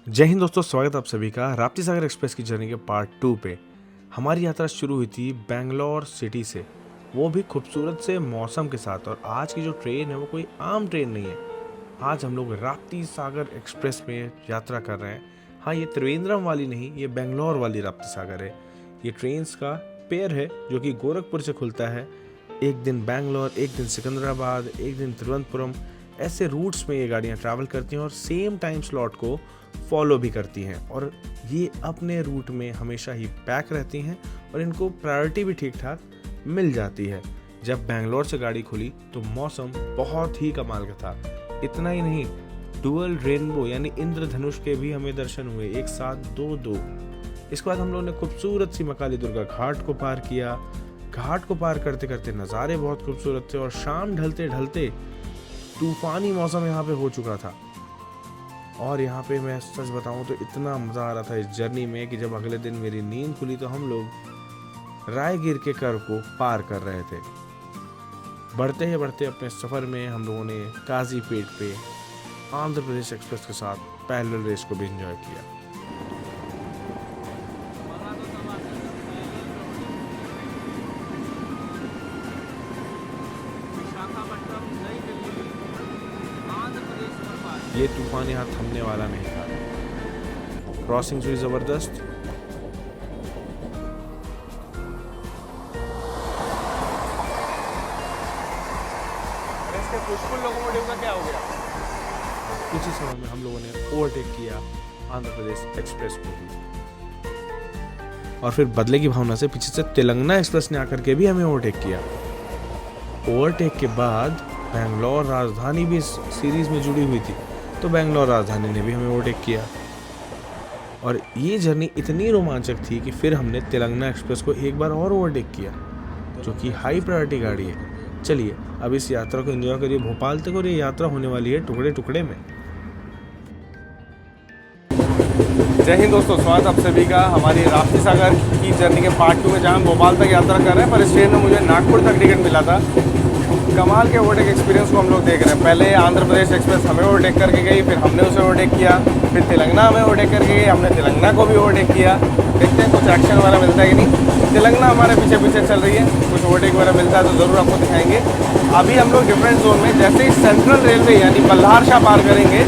जय हिंद दोस्तों, स्वागत है आप सभी का राप्ती सागर एक्सप्रेस की जर्नी के पार्ट 2 पे। हमारी यात्रा शुरू हुई थी बेंगलोर सिटी से, वो भी खूबसूरत से मौसम के साथ। और आज की जो ट्रेन है वो कोई आम ट्रेन नहीं है। आज हम लोग राप्ती सागर एक्सप्रेस में यात्रा कर रहे हैं। हाँ, ये त्रिवेंद्रम वाली नहीं, ये बेंगलोर वाली राप्ती सागर है। ये ट्रेन्स का पेयर है जो कि गोरखपुर से खुलता है। एक दिन बेंगलोर, एक दिन सिकंदराबाद, एक दिन तिरुवनंतपुरम, ऐसे रूट्स में ये गाड़ियाँ ट्रैवल करती हैं और सेम टाइम स्लॉट को फॉलो भी करती हैं। और ये अपने रूट में हमेशा ही पैक रहती हैं और इनको प्रायोरिटी भी ठीक ठाक मिल जाती है। जब बेंगलोर से गाड़ी खुली तो मौसम बहुत ही कमाल का था। इतना ही नहीं, डुअल रेनबो यानी इंद्रधनुष के भी हमें दर्शन हुए, एक साथ दो। इसके बाद हम लोगों ने खूबसूरत सी मकाली दुर्गा घाट को पार किया। घाट को पार करते करते नज़ारे बहुत खूबसूरत थे और शाम ढलते ढलते तूफानी मौसम यहाँ पे हो चुका था। और यहाँ पे मैं सच बताऊँ तो इतना मज़ा आ रहा था इस जर्नी में कि जब अगले दिन मेरी नींद खुली तो हम लोग रायगीर के कर्व को पार कर रहे थे। बढ़ते ही बढ़ते अपने सफ़र में हम लोगों ने काजीपेट पे आंध्र प्रदेश एक्सप्रेस के साथ पैरेलल रेस को भी एंजॉय किया। ये तूफान यहाँ थमने वाला नहीं था। क्रॉसिंग हुई जबरदस्त। पुष्पुल लोकोमोटिव का क्या हो गया? कुछ ही समय में हम लोगों ने ओवरटेक किया आंध्र प्रदेश एक्सप्रेस को भी। और फिर बदले की भावना से पीछे से तेलंगाना एक्सप्रेस ने आकर के भी हमें ओवरटेक किया। ओवरटेक के बाद बेंगलोर राजधानी भी इस सीरीज में जुड़ी हुई थी, तो बेंगलोर राजधानी ने भी हमें ओवरटेक किया। और ये जर्नी इतनी रोमांचक थी कि फिर हमने तेलंगाना एक्सप्रेस को एक बार और ओवरटेक किया, जो कि हाई प्रायोरिटी गाड़ी है। चलिए अब इस यात्रा को एंजॉय करिए भोपाल तक, और ये यात्रा होने वाली है टुकड़े टुकड़े में। जय हिंद दोस्तों, स्वागत आप सभी का हमारी राप्ती सागर की जर्नी के पार्ट 2 में, जहाँ हम भोपाल तक यात्रा कर रहे हैं। पर इस ट्रेन में मुझे नागपुर तक टिकट मिला था। कमाल के ओवरटेक एक्सपीरियंस को हम लोग देख रहे हैं। पहले आंध्र प्रदेश एक्सप्रेस हमें ओवरटेक करके गई, फिर हमने उसे ओवरटेक किया, फिर तेलंगाना हमें ओवरटेक करके गई, हमने तेलंगाना को भी ओवरटेक किया। देखते हैं कुछ एक्शन वगैरह मिलता है कि नहीं। तेलंगाना हमारे पीछे पीछे चल रही है, कुछ ओवरटेक वगैरह मिलता है तो ज़रूर आपको दिखाएंगे। अभी हम लोग डिफरेंट जोन में, जैसे ही सेंट्रल रेलवे यानी बल्हार शाह पार करेंगे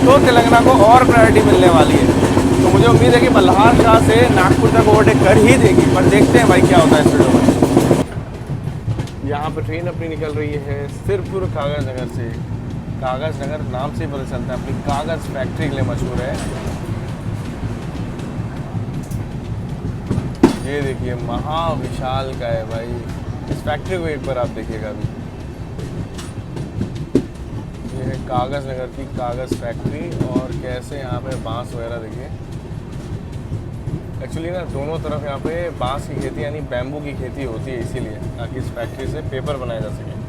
तो तेलंगाना को और प्रायोरिटी मिलने वाली है। तो मुझे उम्मीद है कि बल्हार शाह से नागपुर तक ओवरटेक कर ही देगी, पर देखते हैं भाई क्या होता है इस वीडियो में। यहाँ पर ट्रेन अपनी निकल रही है सिरपुर कागज़ नगर से। कागज़ नगर नाम से ही पता चलता है अपनी कागज़ फैक्ट्री के लिए मशहूर है। ये देखिए महाविशाल का है भाई। इस फैक्ट्री को एक बार आप देखिएगा अभी। ये है कागज़ नगर की कागज़ फैक्ट्री, और कैसे यहाँ पे बांस वगैरह देखिए। एक्चुअली ना दोनों तरफ यहाँ पे बांस की खेती यानी बैम्बू की खेती होती है, इसीलिए ताकि इस फैक्ट्री से पेपर बनाया जा सके।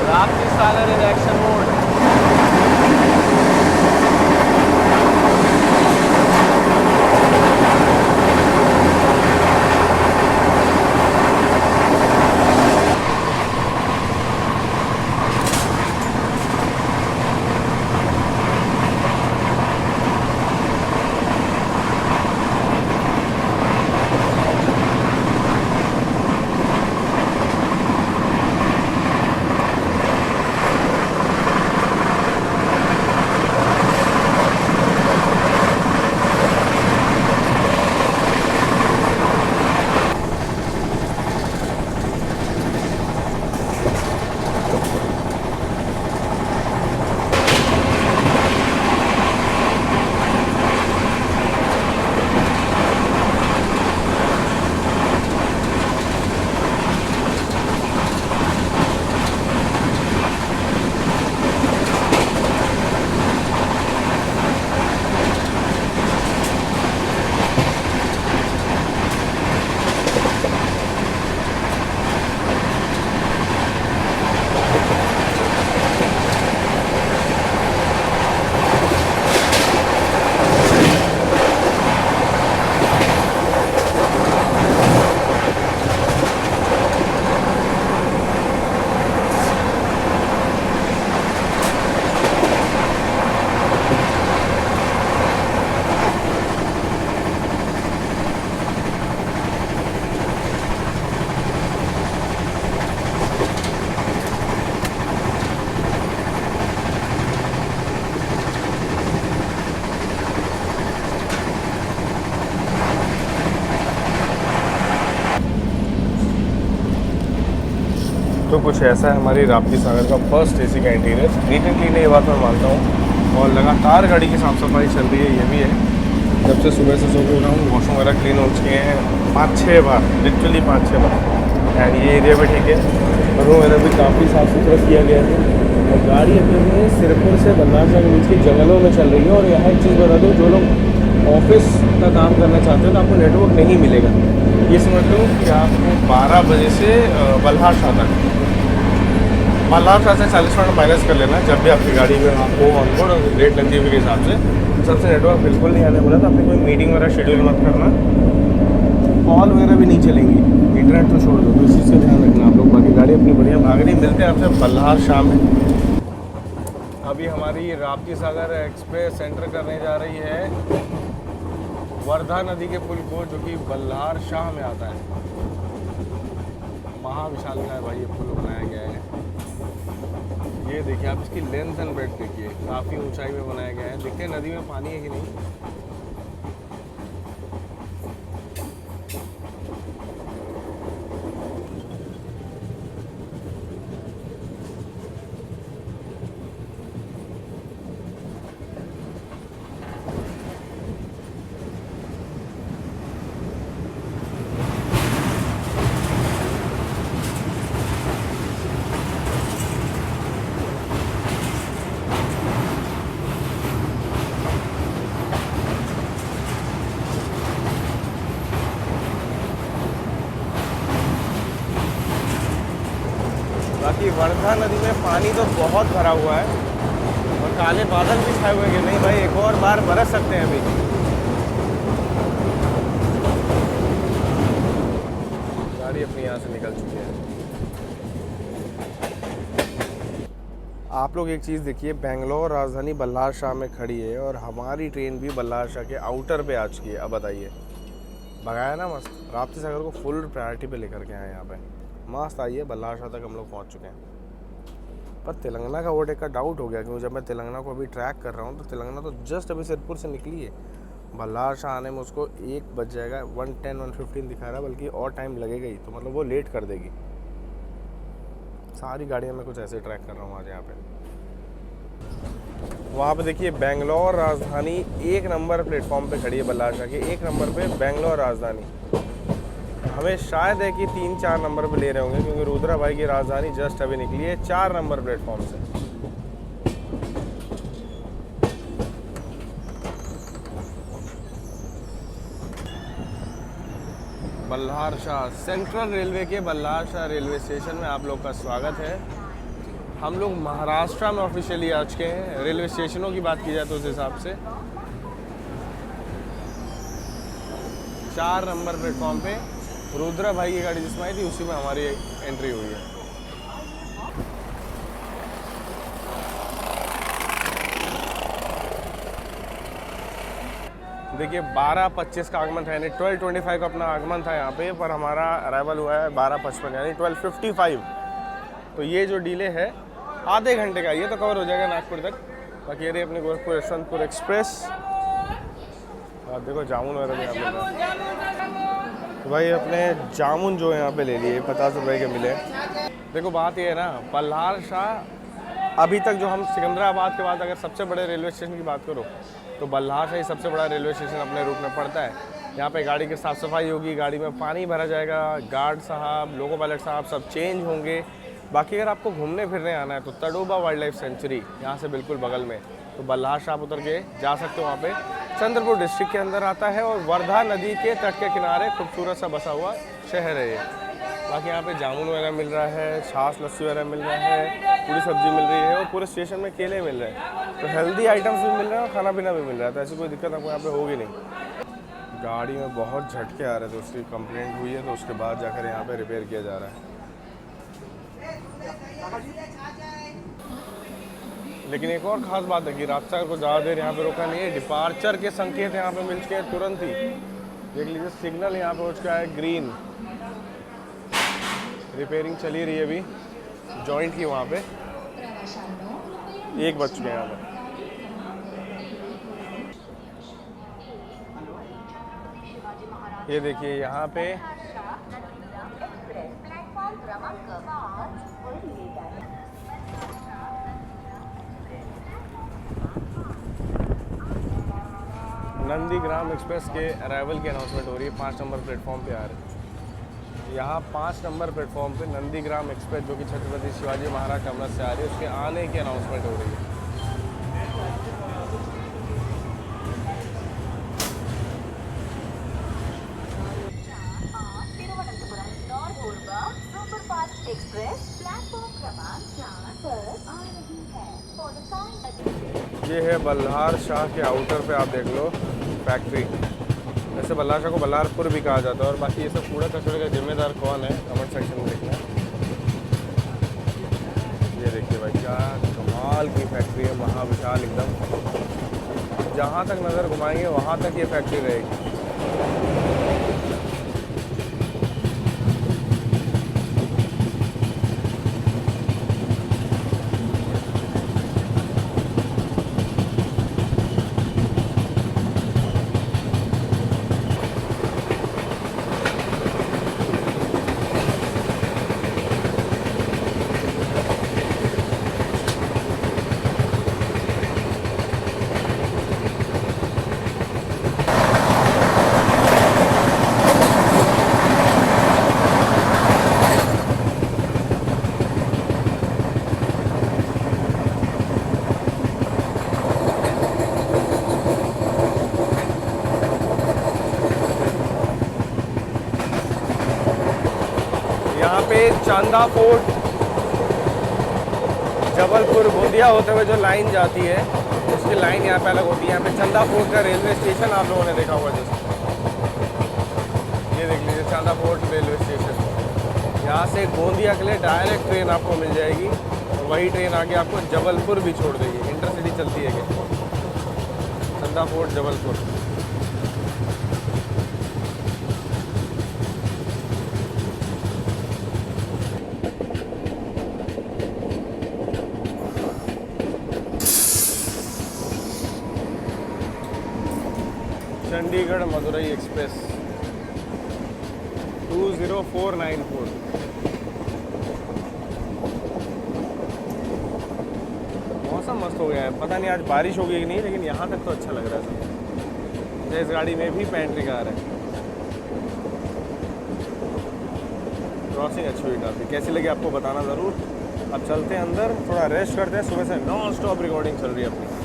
राप्ती सागर इन एक्शन मोड। तो कुछ ऐसा है हमारी राप्ती सागर का फर्स्ट एसी का इंटीरियर। नीट एंड क्लीन है, ये बात मैं मानता हूँ, और लगातार गाड़ी की साफ़ सफाई चल रही है, ये भी है। जब से सुबह से सो के उठा हूँ, वॉशरूम वगैरह क्लीन हो चुके हैं 5-6 बार, लिटरली 5-6 बार। एंड ये एरिया भी ठीक है, रूम वगैरह भी काफ़ी साफ़ सुथरा किया गया है। और गाड़ी अपने सिरपुर से बल्लारशाह के बीच के जंगलों में चल रही है। और यहाँ एक चीज़ बता दूँ, जो लोग ऑफिस का काम करना चाहते हो तो आपको नेटवर्क नहीं मिलेगा। ये समझ लो कि आपको 12 बजे से बल्लारशाह तक, बल्लारशाह से 40 मिनट माइनस कर लेना, जब भी आपकी गाड़ी में आप हो ऑन बोर्ड और रेट लगती है के हिसाब से, सबसे नेटवर्क बिल्कुल नहीं आने बोला। तो आपने कोई मीटिंग वगैरह शेड्यूल मत करना, कॉल वगैरह भी नहीं चलेंगी, इंटरनेट तो छोड़ दो। तो इस चीज़ का ध्यान रखना आप लोग। बाकी गाड़ी अपनी बढ़िया भाग रही। मिलते हैं आपसे बल्लारशाह में। अभी हमारी राप्ती सागर एक्सप्रेस एंटर करने जा रही है वर्धा नदी के पुल को, जो कि बल्लारशाह में आता है। महाविशालकाय भाई ये पुल बनाया गया है। ये देखिए आप, इसकी लेंथ एंड ब्रेड्थ देखिए, काफ़ी ऊंचाई में बनाया गया है। देखते हैं नदी में पानी है कि नहीं। बाकी वर्धा नदी में पानी तो बहुत भरा हुआ है, और काले बादल भी छाए हुए हैं कि नहीं भाई, एक और बार बरस सकते हैं अभी। गाड़ी अपनी यहाँ से निकल चुकी है। आप लोग एक चीज़ देखिए, बेंगलोर राजधानी बल्लारशाह में खड़ी है, और हमारी ट्रेन भी बल्लारशाह के आउटर पे आ चुकी है। अब बताइए, भगाया ना मस्त। राप्ती सागर को फुल प्रायोरिटी पे लेकर के आए यहाँ पे, मस्त आइए। बल्लारशाह तक हम लोग पहुँच चुके हैं। पर तेलंगाना का ओवरटेक का डाउट हो गया, क्योंकि जब मैं तेलंगाना को अभी ट्रैक कर रहा हूँ, तो तेलंगाना तो जस्ट अभी सिरपुर से निकली है। बल्लारशाह आने में उसको 1 बज जाएगा, 1:10-1:15 दिखा रहा है, बल्कि और टाइम लगेगा ही। तो मतलब वो लेट कर देगी। सारी गाड़ियाँ मैं कुछ ऐसे ट्रैक कर रहा हूँ आज यहाँ पे। वहाँ पे देखिए बेंगलोर राजधानी 1 नंबर प्लेटफॉर्म पे खड़ी है। बल्लारशाह के 1 नंबर पे बेंगलोर राजधानी। हमें शायद है कि 3-4 नंबर पे ले रहे होंगे, क्योंकि रुद्रा भाई की राजधानी जस्ट अभी निकली है 4 नंबर प्लेटफॉर्म से। बल्लारशाह सेंट्रल रेलवे के बल्लारशाह रेलवे स्टेशन में आप लोग का स्वागत है। हम लोग महाराष्ट्र में ऑफिशियली आ चुके हैं। रेलवे स्टेशनों की बात की जाए तो उस हिसाब से 4 नंबर प्लेटफॉर्म पे रुद्रा भाई की गाड़ी जिसमें आई थी, उसी में हमारी एंट्री हुई है। देखिए 12:25 का आगमन था, यानी 12:25 का अपना आगमन था यहाँ पे, पर हमारा अराइवल हुआ है 12:55 यानी 12:55। तो ये जो डिले है आधे घंटे का, ये तो कवर हो जाएगा नागपुर तक। बाकी ये रही अपनी गोरखपुर यशवंतपुर एक्सप्रेस। आप देखो जामुन वगैरह भी यहाँ पे, तो भाई अपने जामुन जो यहाँ पे ले लिए 50 रुपये के मिले। देखो बात ये है ना, बल्लारशाह अभी तक जो हम सिकंदराबाद के बाद अगर सबसे बड़े रेलवे स्टेशन की बात करो, तो बल्लारशाह ही सबसे बड़ा रेलवे स्टेशन अपने रूप में पड़ता है। यहाँ पे गाड़ी की साफ़ सफाई होगी, गाड़ी में पानी भरा जाएगा, गार्ड साहब, लोको पायलट साहब सब चेंज होंगे। बाकी अगर आपको घूमने फिरने आना है तो तड़ोबा वाइल्ड लाइफ सेंचुरी यहाँ से बिल्कुल बगल में, तो बल्लारशाह आप उतर के जा सकते हो। वहाँ पे चंद्रपुर डिस्ट्रिक्ट के अंदर आता है, और वर्धा नदी के तट के किनारे खूबसूरत सा बसा हुआ शहर है ये। बाकी यहाँ पे जामुन वगैरह मिल रहा है, छाछ लस्सी वगैरह मिल रहा है, पूरी सब्जी मिल रही है, और पूरे स्टेशन में केले मिल रहे हैं। तो हेल्दी आइटम्स भी मिल रहे हैं और खाना पीना भी मिल रहा है, तो ऐसी कोई दिक्कत आपको यहाँ पे होगी नहीं। गाड़ी में बहुत झटके आ रहे थे, उसकी कंप्लेंट हुई है, तो उसके बाद जाकर यहाँ पे रिपेयर किया जा रहा है। लेकिन एक और ख़ास बात है कि राप्ती सागर को ज़्यादा देर यहाँ पे रोका नहीं है। डिपार्चर के संकेत यहाँ पे मिल चुके हैं तुरंत ही। देख लीजिए सिग्नल यहाँ पे हो चुका है ग्रीन। रिपेयरिंग चली रही है अभी, जॉइंट की वहाँ पे 1 बज चुके हैं यहाँ पे। ये देखिए यहाँ पे नंदीग्राम एक्सप्रेस के अराइवल की अनाउंसमेंट हो रही है। 5 नंबर प्लेटफॉर्म पे आ रहे हैं। यहाँ 5 नंबर प्लेटफॉर्म पे नंदीग्राम एक्सप्रेस जो कि छत्रपति शिवाजी महाराज टर्मिनस से आ रही है, उसके आने की अनाउंसमेंट हो रही है। एक्सप्रेस प्लेटफॉर्म क्रमांक 4 पर आ रही है। ये है बल्हार शाह के आउटर पे, आप देख लो फैक्ट्री। वैसे बल्हार शाह को बल्हारपुर भी कहा जाता है। और बाकी ये सब कूड़ा कचरे का जिम्मेदार कौन है, कमेंट सेक्शन में लिखना। ये देखिए भाई, क्या कमाल की फैक्ट्री है, महाविशाल एकदम। जहाँ तक नज़र घुमाएंगे वहाँ तक ये फैक्ट्री रहेगी। यहाँ पे चांदा फोर्ट, जबलपुर, गोंदिया होते हुए जो लाइन जाती है, उसकी लाइन यहाँ पे अलग होती है। यहाँ पे चंदा फोर्ट का रेलवे स्टेशन आप लोगों ने देखा होगा जैसे, ये देख लीजिए चांदा फोर्ट रेलवे स्टेशन। यहाँ से गोंदिया के लिए डायरेक्ट ट्रेन आपको मिल जाएगी और वही ट्रेन आगे आपको जबलपुर भी छोड़ देगी। इंटरसिटी चलती है क्या, चंदा फोर्ट जबलपुर। चंडीगढ़ मदुरई एक्सप्रेस 20494। मौसम मस्त हो गया है, पता नहीं आज बारिश होगी कि नहीं, लेकिन यहाँ तक तो अच्छा लग रहा है सब। इस गाड़ी में भी पेंट्री कार है। क्रॉसिंग अच्छी हुई काफ़ी। कैसी लगी आपको बताना ज़रूर। अब चलते हैं अंदर, थोड़ा रेस्ट करते हैं। सुबह से नॉन स्टॉप रिकॉर्डिंग चल रही है अपनी।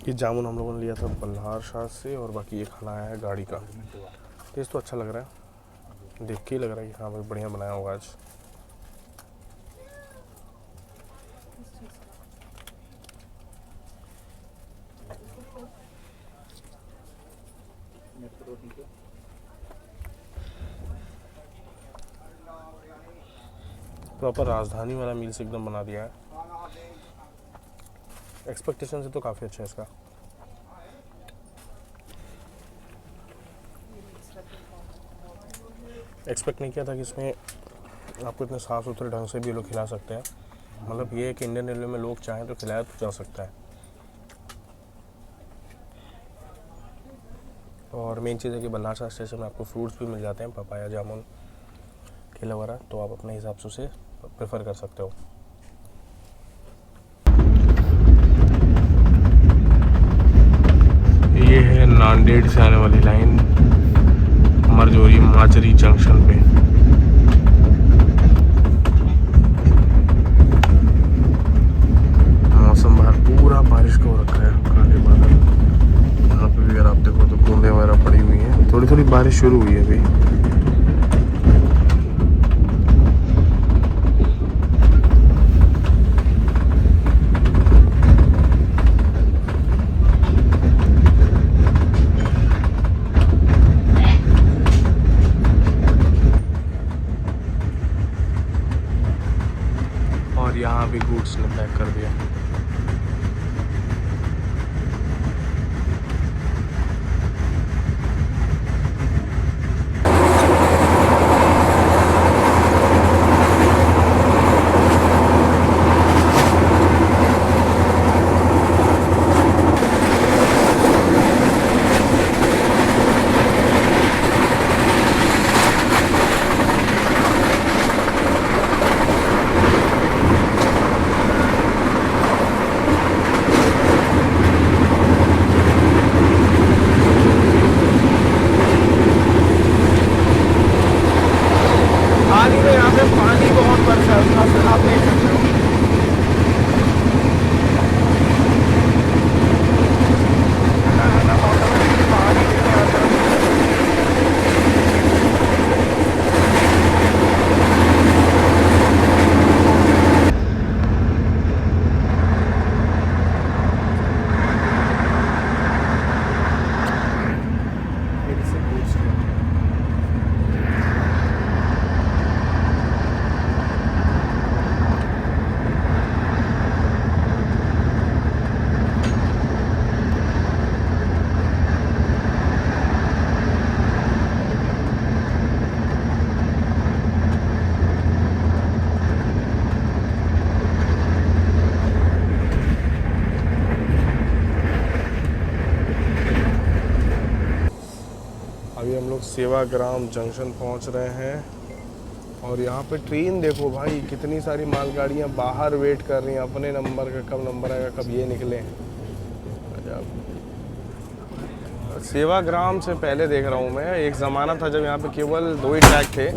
ये जामुन हम लोगों ने लिया था बल्हार शाह से, और बाकी ये खाना आया है गाड़ी का। टेस्ट तो अच्छा लग रहा है, देख के ही लग रहा है कि हाँ भाई बढ़िया बनाया होगा आज। प्रॉपर राजधानी वाला मील्स एकदम बना दिया है। एक्सपेक्टेशन से तो काफ़ी अच्छा है इसका। एक्सपेक्ट नहीं किया था कि इसमें आपको इतने साफ़ सुथरे ढंग से भी लोग खिला सकते हैं। मतलब ये है कि इंडियन रेलवे में लोग चाहें तो खिलाया तो जा सकता है। और मेन चीज़ है कि बल्हार शाह स्टेशन में आपको फ्रूट्स भी मिल जाते हैं, पपाया, जामुन, केला वगैरह, तो आप अपने हिसाब से उसे प्रेफर कर सकते हो। ये है नांदेड़ से आने वाली लाइन मरजोरी माचरी जंक्शन पे। मौसम बाहर पूरा बारिश का हो रखा है, काले बादल। यहाँ पे भी अगर आप देखो तो बूंदे वगैरह पड़ी हुई हैं। थोड़ी थोड़ी बारिश शुरू हुई है अभी। यहाँ भी गुड्स ने पैक कर दिया। लोग सेवाग्राम जंक्शन पहुंच रहे हैं और यहाँ पे ट्रेन देखो भाई, कितनी सारी मालगाड़ियाँ बाहर वेट कर रही हैं अपने नंबर का, कब नंबर आएगा, कब ये निकले। अजब। सेवाग्राम से पहले देख रहा हूँ मैं, एक ज़माना था जब यहाँ पे केवल 2 ही ट्रैक थे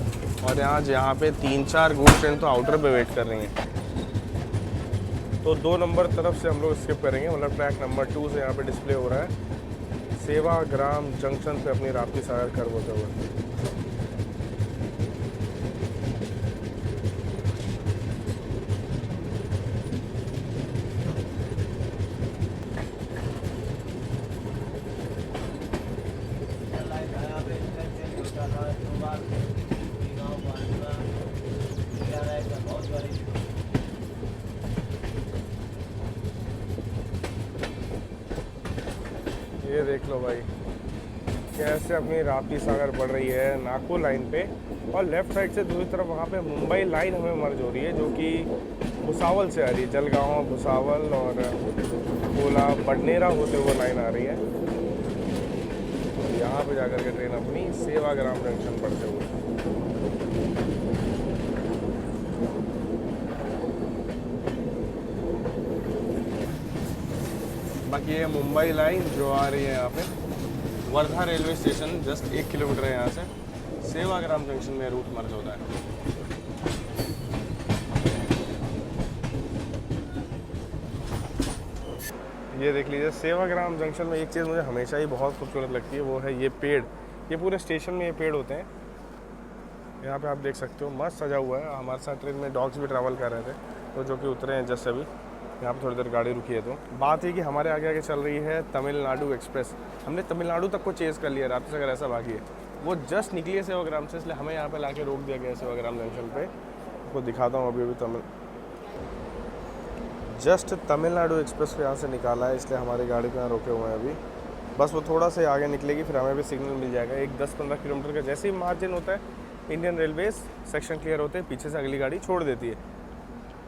और यहाँ पे 3-4 गुड्स ट्रेन तो आउटर पे वेट कर रही हैं। तो 2 नंबर तरफ से हम लोग स्किप करेंगे, मतलब ट्रैक नंबर 2 से यहाँ पे डिस्प्ले हो रहा है सेवाग्राम जंक्शन पे अपनी राप्ती सागर कर्व होते हुए। ये देख लो भाई कैसे अपनी राप्ती सागर बढ़ रही है नागपुर लाइन पे, और लेफ्ट साइड से दूसरी तरफ वहाँ पे मुंबई लाइन हमें मर्ज हो रही है जो कि भुसावल से आ रही है। जलगांव, भुसावल और कोला बडनेरा होते हुए लाइन आ रही है। यहाँ पे जाकर के ट्रेन अपनी सेवाग्राम जंक्शन बढ़ते हुए। बाकी ये मुंबई लाइन जो आ रही है यहाँ पे Wardha railway station just 1 kilometre है यहाँ से, सेवाग्राम जंक्शन में रूट मर्ज होता है। ये देख लीजिए सेवाग्राम जंक्शन में एक चीज़ मुझे हमेशा ही बहुत खूबसूरत लगती है, वो है ये पेड़। ये पूरे स्टेशन में ये पेड़ होते हैं। यहाँ पे आप देख सकते हो मस्त सजा हुआ है। हमारे साथ ट्रेन में डॉग्स भी ट्रैवल कर रहे थे, तो जो कि उतरे हैं जस्ट अभी। यहाँ पे थोड़ी देर गाड़ी रुकी है। तो बात है कि हमारे आगे आगे चल रही है तमिलनाडु एक्सप्रेस। हमने तमिलनाडु तक को चेज़ कर लिया, राप्ती सागर ऐसा बाकी है। वो जस्ट निकली है सेवाग्राम से, इसलिए हमें यहाँ पे लाके रोक दिया गया है सेवाग्राम जंक्शन पे। आपको दिखाता हूँ अभी जस्ट तमिलनाडु एक्सप्रेस को यहाँ से निकाला है, इसलिए हमारी गाड़ी को यहाँ रोके हुए हैं अभी। बस वो थोड़ा से आगे निकलेगी, फिर हमें भी सिग्नल मिल जाएगा। एक 10-15 किलोमीटर का जैसे ही मार्जिन होता है, इंडियन रेलवेज सेक्शन क्लियर होते हैं, पीछे से अगली गाड़ी छोड़ देती है।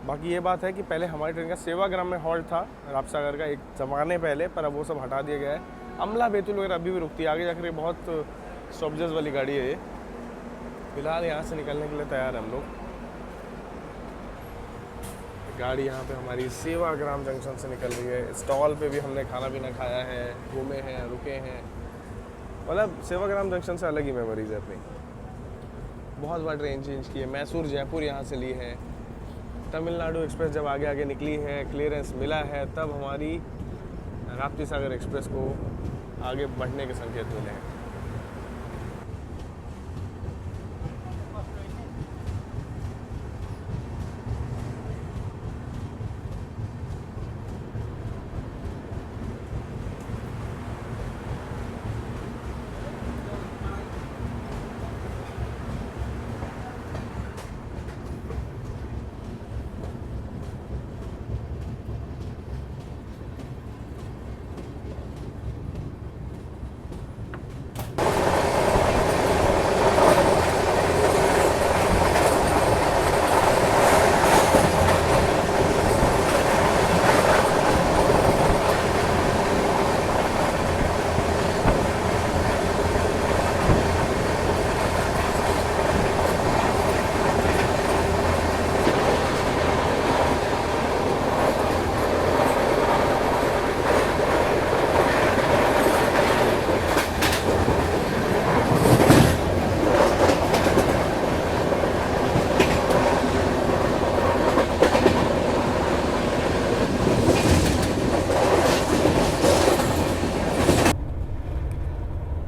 बाकी ये बात है कि पहले हमारी ट्रेन का सेवाग्राम में हॉल्ट था राप्ती सागर का एक ज़माने पहले, पर अब वो सब हटा दिया गया है। अमला बैतूल वगैरह अभी भी रुकती है, आगे जाकर बहुत स्टॉपेजेस वाली गाड़ी है ये। फिलहाल यहाँ से निकलने के लिए तैयार है हम लोग। गाड़ी यहाँ पे हमारी सेवाग्राम जंक्शन से निकल रही है। स्टॉल पे भी हमने खाना पीना खाया है, घूमे हैं, रुके हैं। मतलब सेवाग्राम जंक्शन से अलग ही मेमोरीज है अपनी। बहुत बार ट्रेन चेंज की है, मैसूर जयपुर यहाँ से ली है। तमिलनाडु एक्सप्रेस जब आगे आगे निकली है, क्लियरेंस मिला है, तब हमारी राप्ती सागर एक्सप्रेस को आगे बढ़ने के संकेत मिले हैं।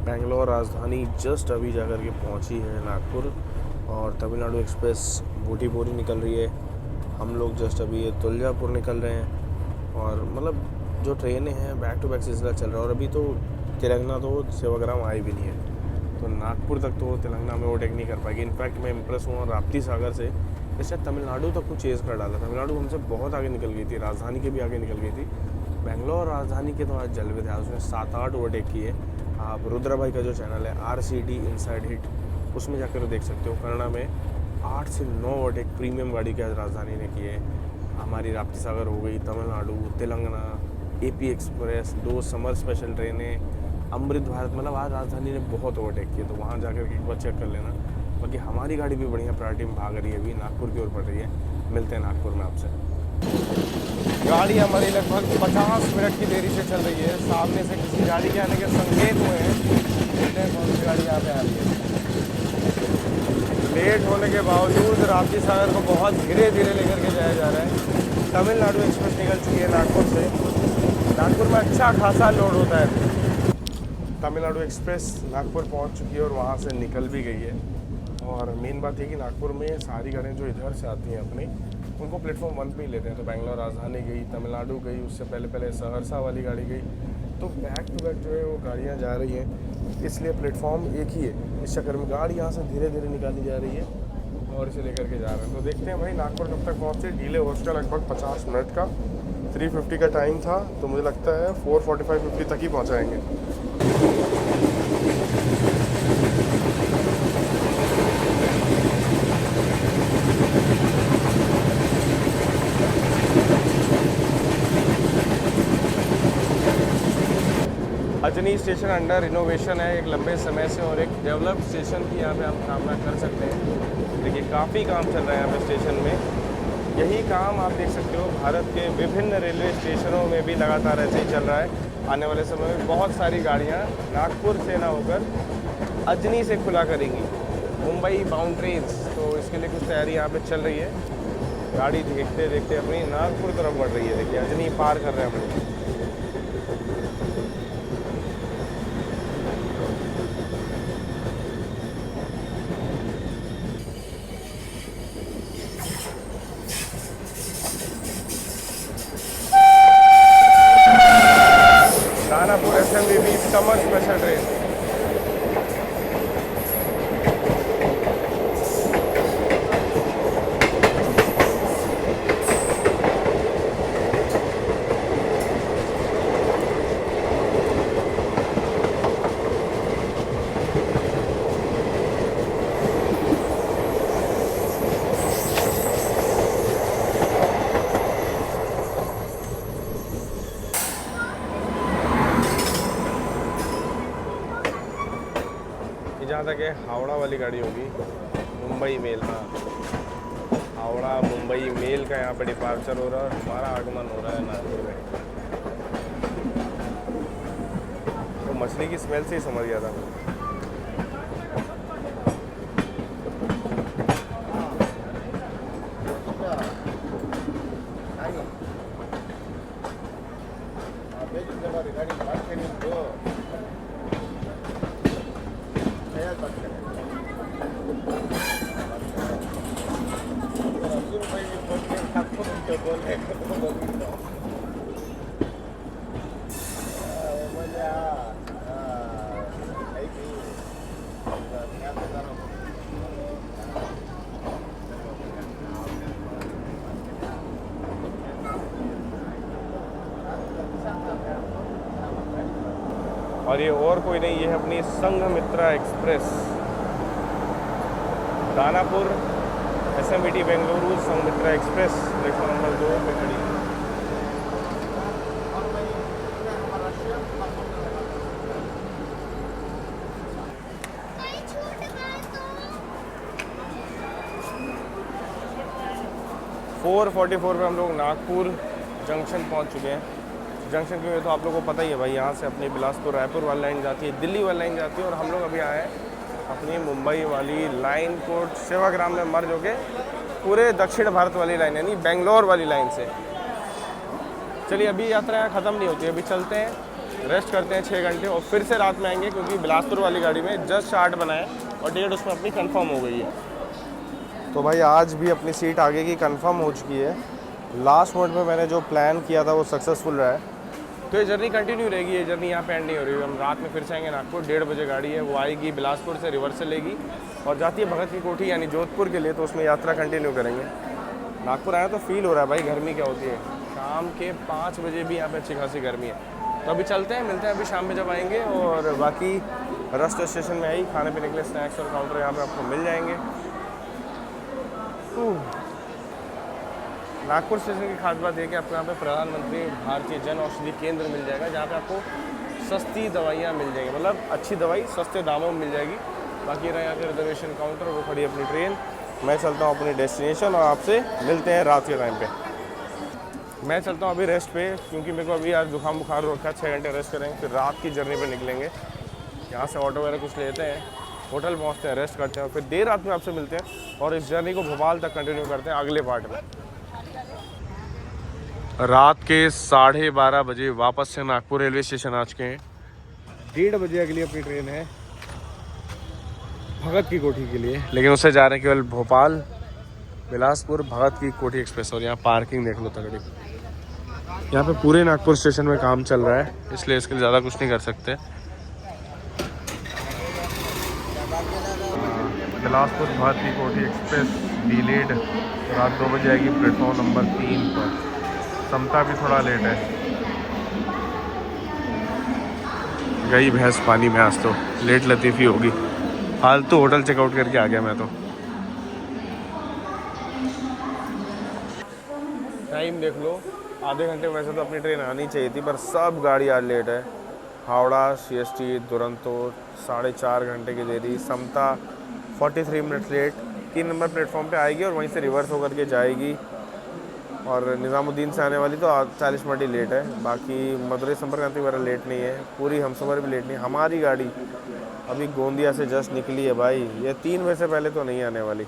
बेंगलोर राजधानी जस्ट अभी जाकर के पहुंची है नागपुर, और तमिलनाडु एक्सप्रेस बूटीपोरी निकल रही है। हम लोग जस्ट अभी ये तुलजापुर निकल रहे हैं। और मतलब जो ट्रेनें हैं बैक टू बैक सिलसिला चल रहा है। और अभी तो तेलंगाना तो सेवाग्राम आई भी नहीं है, तो नागपुर तक तो तेलंगाना में ओवरटेक नहीं कर पाएगी। इनफैक्ट मैं इंप्रेस हुआ राप्ती सागर से, इससे तमिलनाडु तक को चेज़ कर डाला। तमिलनाडु हमसे बहुत आगे निकल गई थी, राजधानी के भी आगे निकल गई थी। बेंगलोर राजधानी के तो आज जलवे थे, उसने 7-8 ओवरटेक किए। आप रुद्रा भाई का जो चैनल है RCD इनसाइड हिट, उसमें जाकर देख सकते हो। कन्नड़ा में 8 से 9 ओवरटेक प्रीमियम गाड़ी के आज राजधानी ने किए। हमारी राप्ती सागर हो गई, Tamil Nadu, Telangana, AP express, 2 summer special ट्रेनें, अमृत भारत मतलब आज राजधानी ने बहुत ओवरटेक किया, तो वहाँ जाकर के एक बार चेक कर लेना। बाकी हमारी गाड़ी भी बढ़िया प्रायोरिटी में भाग रही है, अभी नागपुर की ओर बढ़ रही है। मिलते हैं नागपुर में आपसे। गाड़ी हमारी लगभग 50 मिनट की देरी से चल रही है। सामने से किसी गाड़ी के आने के संकेत हुए हैं, देखते हैं कौन सी गाड़ी यहाँ पे आ रही है। लेट होने के बावजूद राप्ती सागर को बहुत धीरे धीरे लेकर के जाया जा रहा है। तमिलनाडु एक्सप्रेस निकल चुकी है नागपुर से। नागपुर में अच्छा खासा लोड होता है। तमिलनाडु एक्सप्रेस नागपुर पहुंच चुकी है और वहां से निकल भी गई है। और मेन बात है कि नागपुर में सारी गाड़ियाँ जो इधर से आती हैं अपनी, उनको प्लेटफॉर्म 1 पे ही लेते हैं। तो बेंगलोर राजधानी गई, तमिलनाडु गई, उससे पहले सहरसा वाली गाड़ी गई, तो बैक टू बैक जो है वो गाड़ियाँ जा रही हैं। इसलिए प्लेटफॉर्म एक ही है। इस चक्कर में गाड़ी यहाँ से धीरे धीरे निकाली जा रही है और इसे लेकर के जा रहे हैं। तो देखते हैं भाई नागपुर कब तक पहुँचे। डिले हो चुका लगभग 50 मिनट का। 3:50 का टाइम था, तो मुझे लगता है 4:45-50 तक ही पहुँचाएँगे। अजनी स्टेशन अंडर रिनोवेशन है एक लंबे समय से, और एक डेवलप्ड स्टेशन की यहाँ पे आप कामना कर सकते हैं। देखिए काफ़ी काम चल रहा है यहाँ पे स्टेशन में। यही काम आप देख सकते हो भारत के विभिन्न रेलवे स्टेशनों में भी लगातार ऐसे ही चल रहा है। आने वाले समय में बहुत सारी गाड़ियाँ नागपुर से ना होकर अजनी से खुला करेंगी, मुंबई बाउंड ट्रेन्स। तो इसके लिए कुछ तैयारी यहाँ पे चल रही है। गाड़ी देखते देखते अपनी नागपुर तरफ बढ़ रही है। देखिए अजनी पार कर रहे हैं अपनी। Danapur SMVB summer special train. जहाँ तक है हावड़ा वाली गाड़ी होगी, मुंबई मेल। हाँ, हावड़ा मुंबई मेल का यहाँ पे डिपार्चर हो रहा है और हमारा आगमन हो रहा है नागपुर में। तो मछली की स्मेल से ही समझ गया था। और ये और कोई नहीं, ये है अपनी Sanghamitra express. Danapur SMVT Bengaluru Sanghamitra express platform number 2 पे खड़ी है। फोर 44 पे हम लोग नागपुर जंक्शन पहुंच चुके हैं। जंक्शन के लिए तो आप लोगों को पता ही है भाई, यहाँ से अपनी बिलासपुर रायपुर वाली लाइन जाती है, दिल्ली वाली लाइन जाती है, और हम लोग अभी आए हैं अपनी मुंबई वाली लाइन को सेवाग्राम में मर्ज होके पूरे दक्षिण भारत वाली लाइन यानी बेंगलोर वाली लाइन से। चलिए अभी यात्रा यहाँ ख़त्म नहीं होती, अभी चलते हैं, रेस्ट करते हैं 6 घंटे और फिर से रात में आएंगे, क्योंकि बिलासपुर वाली गाड़ी में जस्ट 8 बनाए और डेट उसमें अपनी कन्फर्म हो गई है। तो भाई आज भी अपनी सीट आगे की कंफर्म हो चुकी है। लास्ट मोमेंट में मैंने जो प्लान किया था वो सक्सेसफुल रहा है। तो ये जर्नी कंटिन्यू रहेगी, ये जर्नी यहाँ पे एंड नहीं हो रही है। हम रात में फिर से आएंगे नागपुर, 1:30 बजे गाड़ी है, वो आएगी बिलासपुर से रिवर्स से लेगी और जाती है भगत की कोठी यानी जोधपुर के लिए, तो उसमें यात्रा कंटिन्यू करेंगे। नागपुर आया तो फील हो रहा है भाई गर्मी क्या होती है। शाम के 5 बजे भी यहाँ पे अच्छी खासी गर्मी है। तो अभी चलते हैं, मिलते हैं अभी शाम में जब आएंगे। और बाकी रस्ट स्टेशन में आई खाने पीने के लिए स्नैक्स और काउंटर यहाँ पे आपको मिल जाएंगे। नागपुर स्टेशन की खास बात है कि आपको यहाँ पे प्रधानमंत्री भारतीय जन औषधि केंद्र मिल जाएगा, जहाँ पे आपको सस्ती दवाइयाँ मिल जाएंगी, मतलब अच्छी दवाई सस्ते दामों में मिल जाएगी। बाकी रहा यहाँ पे रिजर्वेशन काउंटर, वो खड़ी अपनी ट्रेन। मैं चलता हूँ अपनी डेस्टिनेशन और आपसे मिलते हैं रात के टाइम पे। मैं चलता हूँ अभी रेस्ट पे, क्योंकि मेरे को अभी आज जुकाम बुखार हो रखा है। 6 घंटे रेस्ट करेंगे, फिर रात की जर्नी पे निकलेंगे। यहाँ से ऑटो वगैरह कुछ लेते हैं, होटल पहुँचते हैं, रेस्ट करते हैं, फिर देर रात में आपसे मिलते हैं और इस जर्नी को भोपाल तक कंटिन्यू करते हैं अगले पार्ट में। रात के 12:30 बजे वापस से नागपुर रेलवे स्टेशन आ चुके हैं। 1:30 बजे अगली अपनी ट्रेन है भगत की कोठी के लिए, लेकिन उससे जा रहे हैं केवल भोपाल बिलासपुर भगत की कोठी एक्सप्रेस। और यहाँ पार्किंग देख लो तगड़ी। यहाँ पे पूरे नागपुर स्टेशन में काम चल रहा है, इसलिए इसके लिए ज़्यादा कुछ नहीं कर सकते। बिलासपुर भगत की कोठी एक्सप्रेस डिलेड, रात 2 बजे आएगी प्लेटफॉर्म नंबर 3 पर। समता भी थोड़ा लेट है, गई भैंस पानी में। आज तो लेट लतीफ़ी होगी। फालतू होटल चेकआउट करके आ गया मैं तो। टाइम देख लो, आधे घंटे वैसे तो अपनी ट्रेन आनी चाहिए थी, पर सब गाड़ी आज लेट है। हावड़ा CST दुरंतो 4.5 घंटे की देरी। समता 43 मिनट लेट। 3 नंबर प्लेटफॉर्म पे आएगी और वहीं से रिवर्स होकर के जाएगी। और निज़ामुद्दीन से आने वाली तो 40 मिनट ही लेट है। बाकी मदुरई संपर्क क्रांति वगैरह लेट नहीं है, पूरी हमसफ़र भी लेट नहीं है। हमारी गाड़ी अभी गोंदिया से जस्ट निकली है भाई, ये 3 बजे से पहले तो नहीं आने वाली।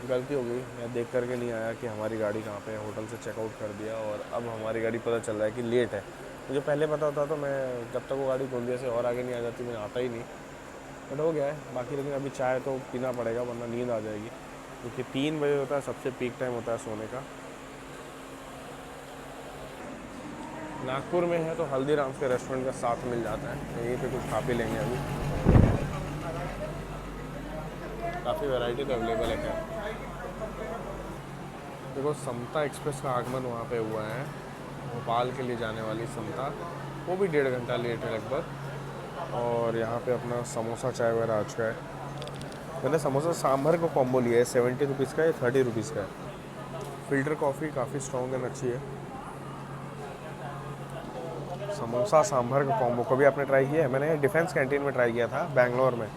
गलती हो गई, मैं देख करके नहीं आया कि हमारी गाड़ी कहाँ पे है। होटल से चेकआउट कर दिया और अब हमारी गाड़ी पता चल रहा है कि लेट है। मुझे पहले पता होता तो मैं जब तक वो गाड़ी गोंदिया से और आगे नहीं आ जाती मैं आता ही नहीं, बट हो गया है। बाकी लेकिन अभी चाय तो पीना पड़ेगा, वरना नींद आ जाएगी, क्योंकि 3 बजे होता है सबसे पीक टाइम होता है सोने का। नागपुर में है तो हल्दीराम्स के रेस्टोरेंट का साथ मिल जाता है, तो यहीं पे कुछ खा पी लेंगे। अभी काफ़ी वैरायटी तो अवेलेबल है। देखो समता एक्सप्रेस का आगमन वहाँ पे हुआ है, भोपाल के लिए जाने वाली समता, वो भी 1.5 घंटा लेट है लगभग। और यहाँ पे अपना समोसा चाय वगैरह आ चुका है। मैंने समोसा सांभर को कॉम्बो लिया है, 70 रुपीज़ का, या 30 रुपीज़ का है। फ़िल्टर कॉफ़ी काफ़ी स्ट्रॉन्ग एंड अच्छी है। समोसा सांभर का कॉम्बो कभी आपने ट्राई किया है? मैंने डिफेंस कैंटीन में ट्राई किया था बेंगलोर में।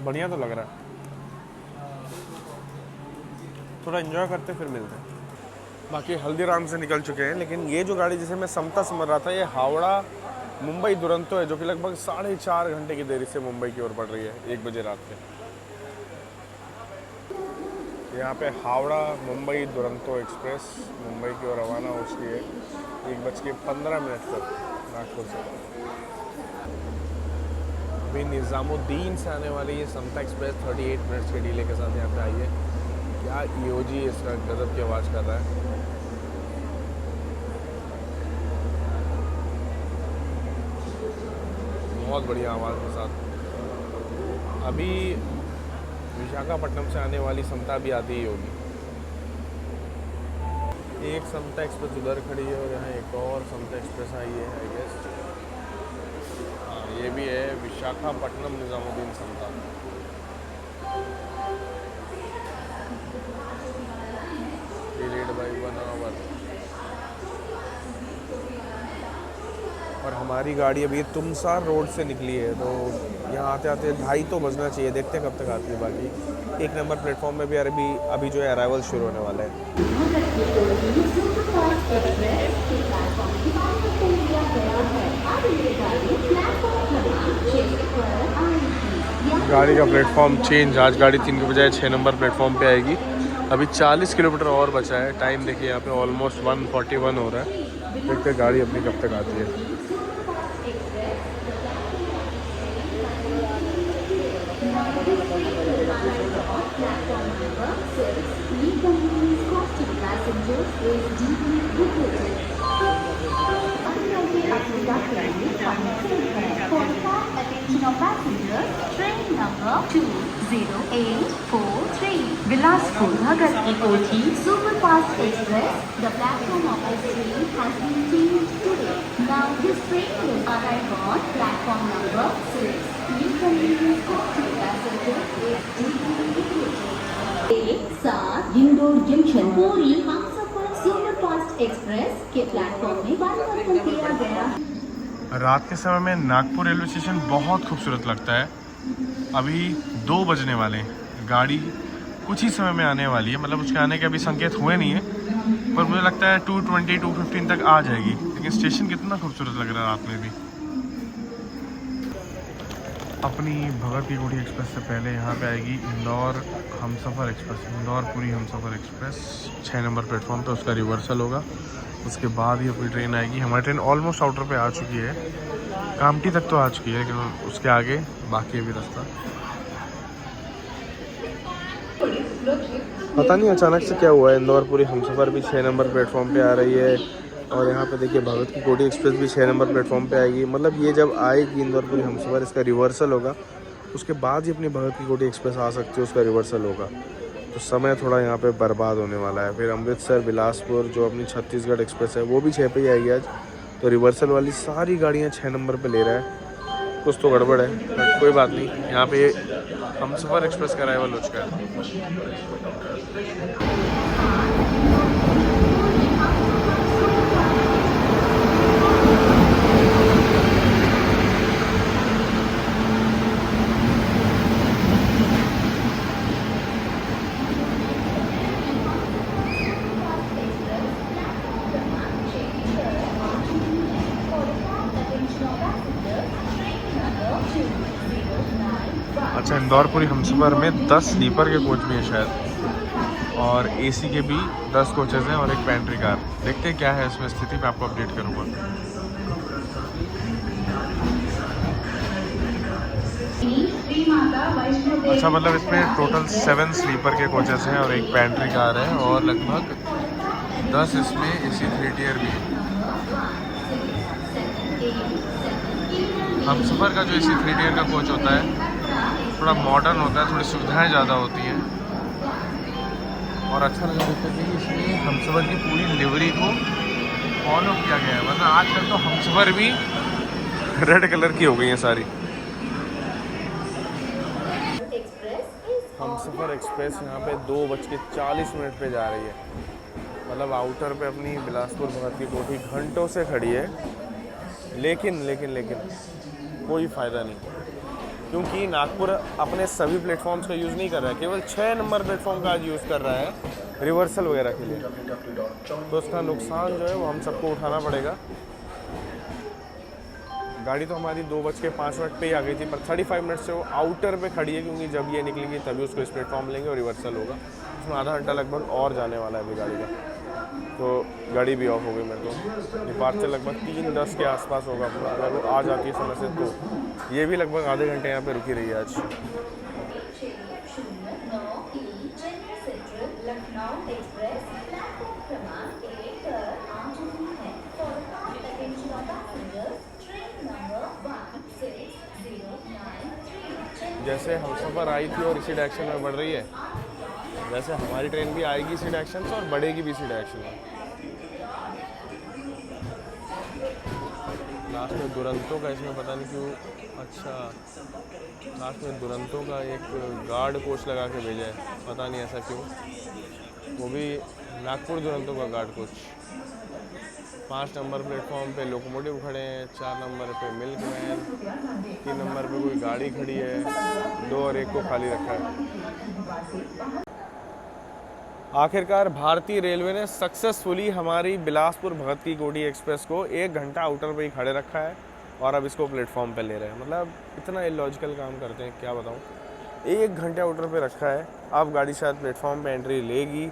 बढ़िया तो लग रहा है, थोड़ा एंजॉय करते फिर मिलते हैं। बाकी हल्दीराम से निकल चुके हैं, लेकिन ये जो गाड़ी जिसे मैं समता समझ रहा था, ये हावड़ा मुंबई दुरंतो है, जो कि लगभग 4.5 घंटे की देरी से मुंबई की ओर बढ़ रही है 1 बजे रात के। यहाँ पे हावड़ा मुंबई दुरंतो एक्सप्रेस मुंबई की ओर रवाना हो चुकी है 1:15 पर नागपुर से। अभी निज़ामुद्दीन से आने वाली ये समता एक्सप्रेस 38 मिनट्स के डिले के साथ यहाँ पे आई है। क्या EOG इसका गजब की आवाज़ कर रहा है। बहुत बढ़िया आवाज़ के साथ। अभी विशाखापट्टनम से आने वाली समता भी आती ही होगी। एक समता एक्सप्रेस उधर खड़ी है और यहाँ एक और समता एक्सप्रेस आई है आई गेस। हाँ, ये भी है Visakhapatnam Nizamuddin Samta. Delayed by 1 hour. और हमारी गाड़ी अभी तुमसार रोड से निकली है, तो यहाँ आते आते 2:30 तो बजना चाहिए। देखते हैं कब तक आती है। बाकी 1 नंबर प्लेटफॉर्म में भी अभी जो है अराइवल शुरू होने वाला है। गाड़ी का प्लेटफॉर्म चेंज, आज गाड़ी 3 के बजाय 6 नंबर प्लेटफॉर्म पे आएगी। अभी 40 किलोमीटर और बचा है। टाइम देखिए यहाँ पे ऑलमोस्ट 1:41 हो रहा है। देखते हैं गाड़ी अपनी कब तक आती है। Attention of passengers, train number 20843 Bilaspur Bhagat Ki Kothi Superfast Express. The platform of this train has been changed today. Now This train will arrive on platform number 6. Please convenience for passengers. एक साथ Indore junction पूरी Humsafar superfast express के platform में परिवर्तन किया गया है। रात के समय में नागपुर रेलवे स्टेशन बहुत खूबसूरत लगता है। अभी 2 बजने वाले हैं, गाड़ी कुछ ही समय में आने वाली है, मतलब उसके आने के अभी संकेत हुए नहीं है, पर मुझे लगता है 2:20 2:15 तक आ जाएगी। लेकिन स्टेशन कितना खूबसूरत लग रहा है रात में भी। अपनी भगत की कोठी एक्सप्रेस से पहले यहाँ पे आएगी इंदौर हमसफ़र एक्सप्रेस, इंदौर पुरी हमसफ़र एक्सप्रेस 6 नंबर प्लेटफॉर्म पे, उसका रिवर्सल होगा। उसके बाद ही अपनी ट्रेन आएगी। हमारी ट्रेन ऑलमोस्ट आउटर पे आ चुकी है, कामठी तक तो आ चुकी है, लेकिन उसके आगे बाकी अभी रास्ता। पता नहीं अचानक से क्या हुआ है, इंदौर पुरी हमसफ़र भी 6 नंबर प्लेटफॉर्म पे आ रही है, और यहाँ पे देखिए भगत की कोठी एक्सप्रेस भी 6 नंबर प्लेटफॉर्म पे आएगी। मतलब ये जब आएगी इंदौर पुरी हमसफ़र, इसका रिवर्सल होगा, उसके बाद ही अपनी भगत की कोठी एक्सप्रेस आ सकती है, उसका रिवर्सल होगा। तो समय थोड़ा यहाँ पे बर्बाद होने वाला है। फिर अमृतसर बिलासपुर जो अपनी छत्तीसगढ़ एक्सप्रेस है वो भी 6 पे ही आएगी आज। तो रिवर्सल वाली सारी गाड़ियाँ 6 नंबर पे ले रहा है, कुछ तो गड़बड़ है, बट कोई बात नहीं। यहाँ पे हमसफ़र एक्सप्रेस का अराइवल हो चुका है। अच्छा, इंदौर पुरी हमसफ़र में 10 स्लीपर के कोच भी हैं शायद, और एसी के भी 10 कोचेज़ हैं और एक पेंट्री कार। देखते हैं क्या है इसमें स्थिति, मैं आपको अपडेट करूँगा। अच्छा, मतलब इसमें टोटल 7 स्लीपर के कोचेस हैं और एक पेंट्री कार है, और लगभग 10 इसमें एसी 3 टियर भी है। हमसफ़र का जो एसी 3 टियर का कोच होता है थोड़ा मॉडर्न होता है, थोड़ी सुविधाएं ज़्यादा होती हैं, और अच्छा लगा देखते कि इसमें हमसफ़र की पूरी लिवरी को फॉलो किया गया है। वरना आजकल तो हमसफ़र भी रेड कलर की हो गई हैं सारी। हमसफ़र एक्सप्रेस यहाँ पे 2:40 पे जा रही है। मतलब आउटर पे अपनी बिलासपुर भगत की कोठी घंटों से खड़ी है, लेकिन कोई फ़ायदा नहीं, क्योंकि नागपुर अपने सभी प्लेटफॉर्म्स का यूज़ नहीं कर रहा है, केवल 6 नंबर प्लेटफॉर्म का आज यूज़ कर रहा है रिवर्सल वगैरह के लिए। तो उसका नुकसान जो है वो हम सबको उठाना पड़ेगा। गाड़ी तो हमारी 2:05 पे ही आ गई थी, पर 35 मिनट से वो आउटर पे खड़ी है, क्योंकि जब ये निकलेगी तभी उसको इस प्लेटफॉर्म लेंगे और रिवर्सल होगा। उसमें आधा घंटा लगभग और जाने वाला है अभी गाड़ी का। तो गाड़ी भी ऑफ हो गई मेरे को। डिपार्चर लगभग 3:10 के आसपास होगा अपना, अगर वो आ जाती है समय से तो ये भी लगभग आधे घंटे यहाँ पे रुकी रही है आज। जैसे हमसफ़र आई थी और इसी डायरेक्शन में बढ़ रही है, वैसे हमारी ट्रेन भी आएगी इसी डायरेक्शन से और बढ़ेगी भी इसी डायरेक्शन में। लास्ट में दुरंतो का इसमें पता नहीं क्यों, अच्छा लास्ट में दुरंतो का एक गार्ड कोच लगा के भेजा है, पता नहीं ऐसा क्यों। वो भी नागपुर दुरंतो का गार्ड कोच। 5 नंबर प्लेटफॉर्म पे लोकोमोटिव खड़े हैं, 4 नंबर पे मिल्कमैन, 3 नंबर पे कोई गाड़ी खड़ी है, 2 और 1 को खाली रखा है। आखिरकार भारतीय रेलवे ने सक्सेसफुली हमारी बिलासपुर भगत की कोठी एक्सप्रेस को 1 घंटा आउटर पे ही खड़े रखा है, और अब इसको प्लेटफॉर्म पे ले रहे हैं। मतलब इतना इलॉजिकल काम करते हैं, क्या बताऊँ। 1 घंटे आउटर पे रखा है, अब गाड़ी शायद प्लेटफॉर्म पे एंट्री लेगी,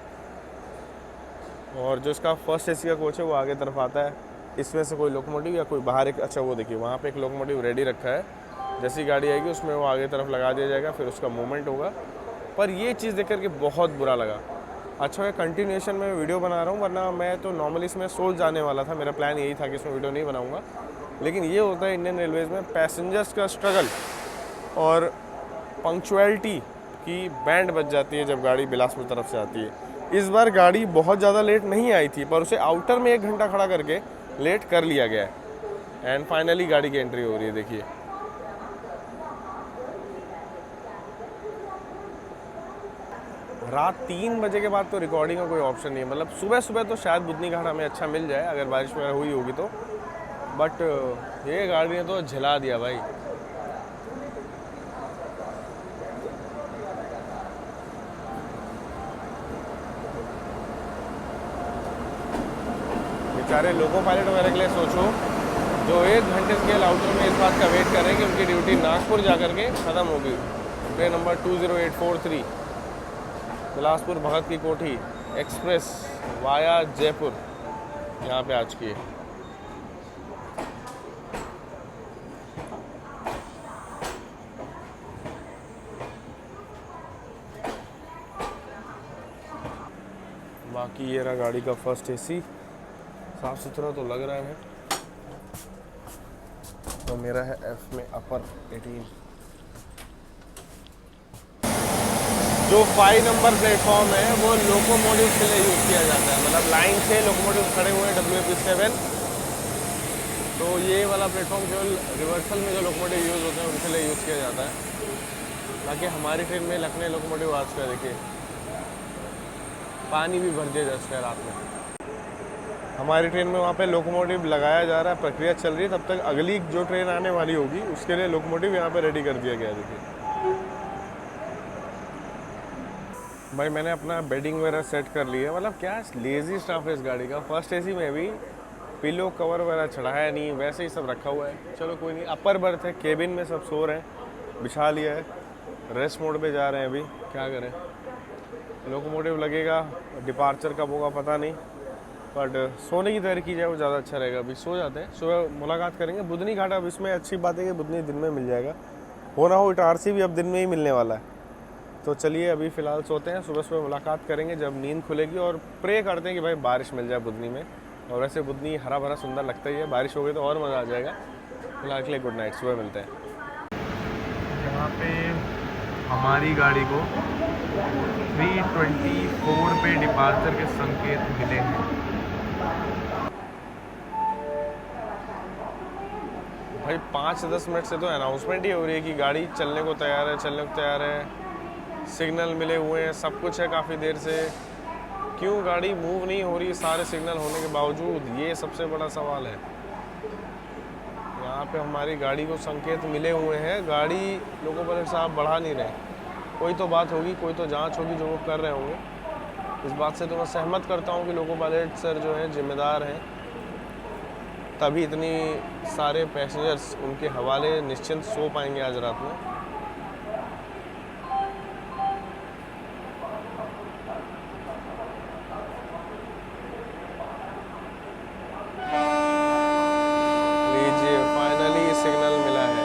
और जो इसका फर्स्ट एसी का कोच है वो आगे तरफ आता है। इसमें से कोई लोकोमोटिव या कोई बाहर एक, अच्छा वो देखिए वहाँ पे एक लोकोमोटिव रेडी रखा है, जैसी गाड़ी आएगी उसमें वो आगे तरफ लगा दिया जाएगा, फिर उसका मूवमेंट होगा। पर ये चीज़ देख करके बहुत बुरा लगा। अच्छा है कंटिन्यूएशन में वीडियो बना रहा हूँ, वरना मैं तो नॉर्मली इसमें सोच जाने वाला था, मेरा प्लान यही था कि इसमें वीडियो नहीं बनाऊँगा। लेकिन ये होता है इंडियन रेलवेज़ में, पैसेंजर्स का स्ट्रगल और पंक्चुअलिटी की बैंड बज जाती है जब गाड़ी बिलासपुर तरफ से आती है। इस बार गाड़ी बहुत ज़्यादा लेट नहीं आई थी, पर उसे आउटर में 1 घंटा खड़ा करके लेट कर लिया गया है। एंड फाइनली गाड़ी की एंट्री हो रही है, देखिए। रात 3 बजे के बाद तो रिकॉर्डिंग का कोई ऑप्शन नहीं है, मतलब सुबह सुबह तो शायद बुधनी घाट हमें अच्छा मिल जाए अगर बारिश वगैरह हुई होगी तो, बट ये गाड़ी ने तो झिला दिया भाई। बेचारे लोको पायलट वगैरह के लिए सोचो, जो 1 घंटे के आउटर में इस बात का वेट कर रहे हैं कि उनकी ड्यूटी नागपुर जा कर के ख़त्म होगी। ट्रेन नंबर 20843 बिलासपुर भगत की कोठी एक्सप्रेस वाया जयपुर यहाँ पे आज की है। बाकी ये रहा गाड़ी का फर्स्ट एसी, साफ सुथरा तो लग रहा है। तो मेरा है एफ में अपर 18। जो 5 नंबर प्लेटफॉर्म है वो लोकोमोटिव के लिए यूज़ किया जाता है, मतलब लाइन से लोकोमोटिव खड़े हुए हैं WP7, तो ये वाला प्लेटफॉर्म केवल रिवर्सल में जो लोकोमोटिव यूज़ होते हैं उनके लिए यूज़ किया जाता है। बाकी हमारी ट्रेन में लखनऊ लोकोमोटिव आज का देखिए पानी भी भर दिया जा चुका है रात में। हमारी ट्रेन में वहाँ पे लोकोमोटिव लगाया जा रहा है, प्रक्रिया चल रही है, तब तक अगली जो ट्रेन आने वाली होगी उसके लिए लोकोमोटिव यहाँ पे रेडी कर दिया गया है। देखिए भाई मैंने अपना बेडिंग वगैरह सेट कर लिया, मतलब क्या लेज़ी स्टाफ है इस गाड़ी का। फर्स्ट एसी में भी पिलो कवर वगैरह चढ़ाया नहीं, वैसे ही सब रखा हुआ है। चलो कोई नहीं, अपर बर्थ है, केबिन में सब सो रहे हैं, बिछा लिया है, रेस्ट मोड पे जा रहे हैं अभी, क्या करें। लोकोमोटिव लगेगा, डिपार्चर कब होगा पता नहीं, बट सोने की तैयारी की जाए वो ज़्यादा अच्छा रहेगा। अभी सो जाते हैं, सुबह मुलाकात करेंगे बुधनी घाट। अब इसमें अच्छी बात है कि बुधनी दिन में मिल जाएगा, हो ना हो इटारसी भी अब दिन में ही मिलने वाला है। तो चलिए अभी फ़िलहाल सोते हैं, सुबह सुबह मुलाकात करेंगे जब नींद खुलेगी, और प्रे करते हैं कि भाई बारिश मिल जाए बुधनी में। और वैसे बुधनी हरा भरा सुंदर लगता ही है, बारिश हो गई तो और मज़ा आ जाएगा। फिलहाल के लिए गुड नाइट, सुबह मिलते हैं। यहाँ पे हमारी गाड़ी को 3:24 पे डिपार्चर के संकेत मिले हैं। भाई 5 से 10 मिनट से तो अनाउंसमेंट ही हो रही है कि गाड़ी चलने को तैयार है, चलने को तैयार है, सिग्नल मिले हुए हैं, सब कुछ है काफ़ी देर से। क्यों गाड़ी मूव नहीं हो रही सारे सिग्नल होने के बावजूद, ये सबसे बड़ा सवाल है। यहाँ पे हमारी गाड़ी को संकेत मिले हुए हैं, गाड़ी लोको पायलट साहब बढ़ा नहीं रहे। कोई तो बात होगी, कोई तो जांच होगी जो वो कर रहे होंगे। इस बात से तो मैं सहमत करता हूँ कि लोको पायलट सर जो हैं जिम्मेदार हैं, तभी इतनी सारे पैसेंजर्स उनके हवाले निश्चिंत सो पाएंगे आज रात में। लीजिए फाइनली सिग्नल मिला है।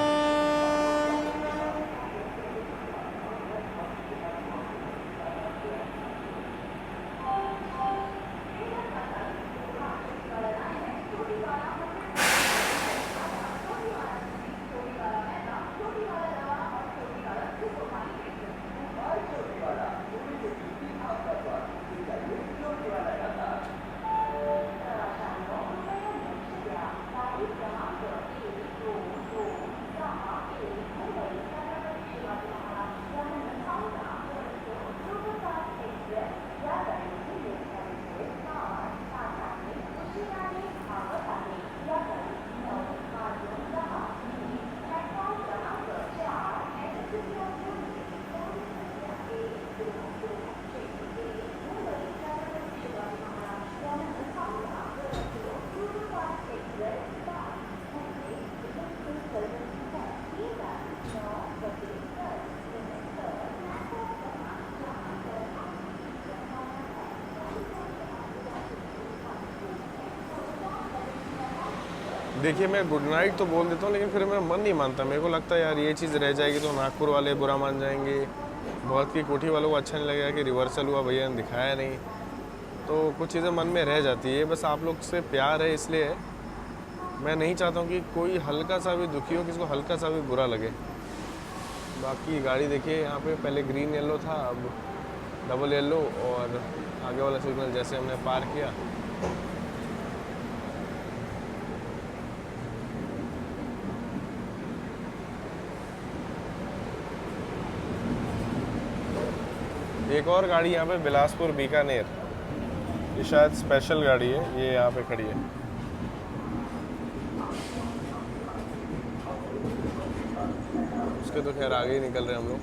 देखिए मैं गुड नाइट तो बोल देता हूँ, लेकिन फिर मेरा मन नहीं मानता। मेरे को लगता है यार ये चीज़ रह जाएगी तो नागपुर वाले बुरा मान जाएंगे, बहुत की कोठी वालों को अच्छा नहीं लगेगा कि रिवर्सल हुआ, भैया ने दिखाया नहीं। तो कुछ चीज़ें मन में रह जाती है। बस आप लोग से प्यार है इसलिए मैं नहीं चाहता हूँ कि कोई हल्का सा भी दुखी हो, किसी को हल्का सा भी बुरा लगे। बाकी गाड़ी देखिए यहाँ पे पहले ग्रीन येलो था, अब डबल येलो, और आगे वाला सिग्नल जैसे हमने पार किया एक और गाड़ी यहाँ पे बिलासपुर बीकानेर, ये शायद स्पेशल गाड़ी है, ये यहाँ पे खड़ी है। उसके तो खैर आगे ही निकल रहे हैं हम लोग।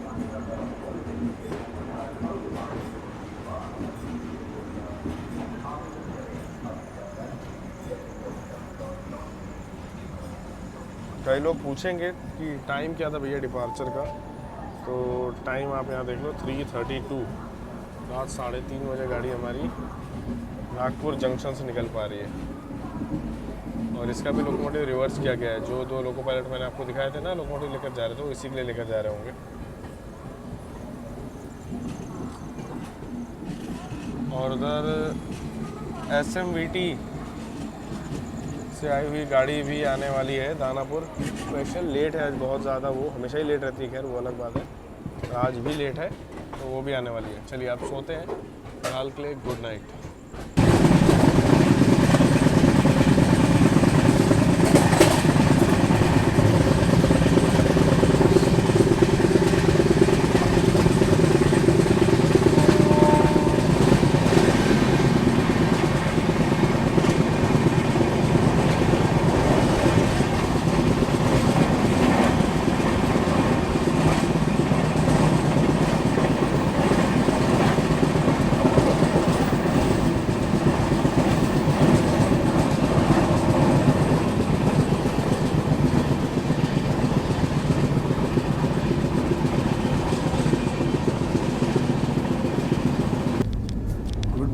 कई लोग पूछेंगे कि टाइम क्या था भैया डिपार्चर का, तो टाइम आप यहाँ देख लो 3:32, रात 3:30 बजे गाड़ी हमारी नागपुर जंक्शन से निकल पा रही है। और इसका भी लोकोमोटिव रिवर्स किया गया है। जो 2 लोको पायलट मैंने आपको दिखाए थे ना लोकोमोटिव लेकर जा रहे थे, वो इसी के लिए लेकर जा रहे होंगे। और उधर SMVT से आई हुई गाड़ी भी आने वाली है, दानापुर स्पेशल। लेट है आज बहुत ज़्यादा, वो हमेशा ही लेट रहती है, खैर वो अलग बात है। आज भी लेट है, तो वो भी आने वाली है। चलिए आप सोते हैं, फिलहाल के लिए गुड नाइट।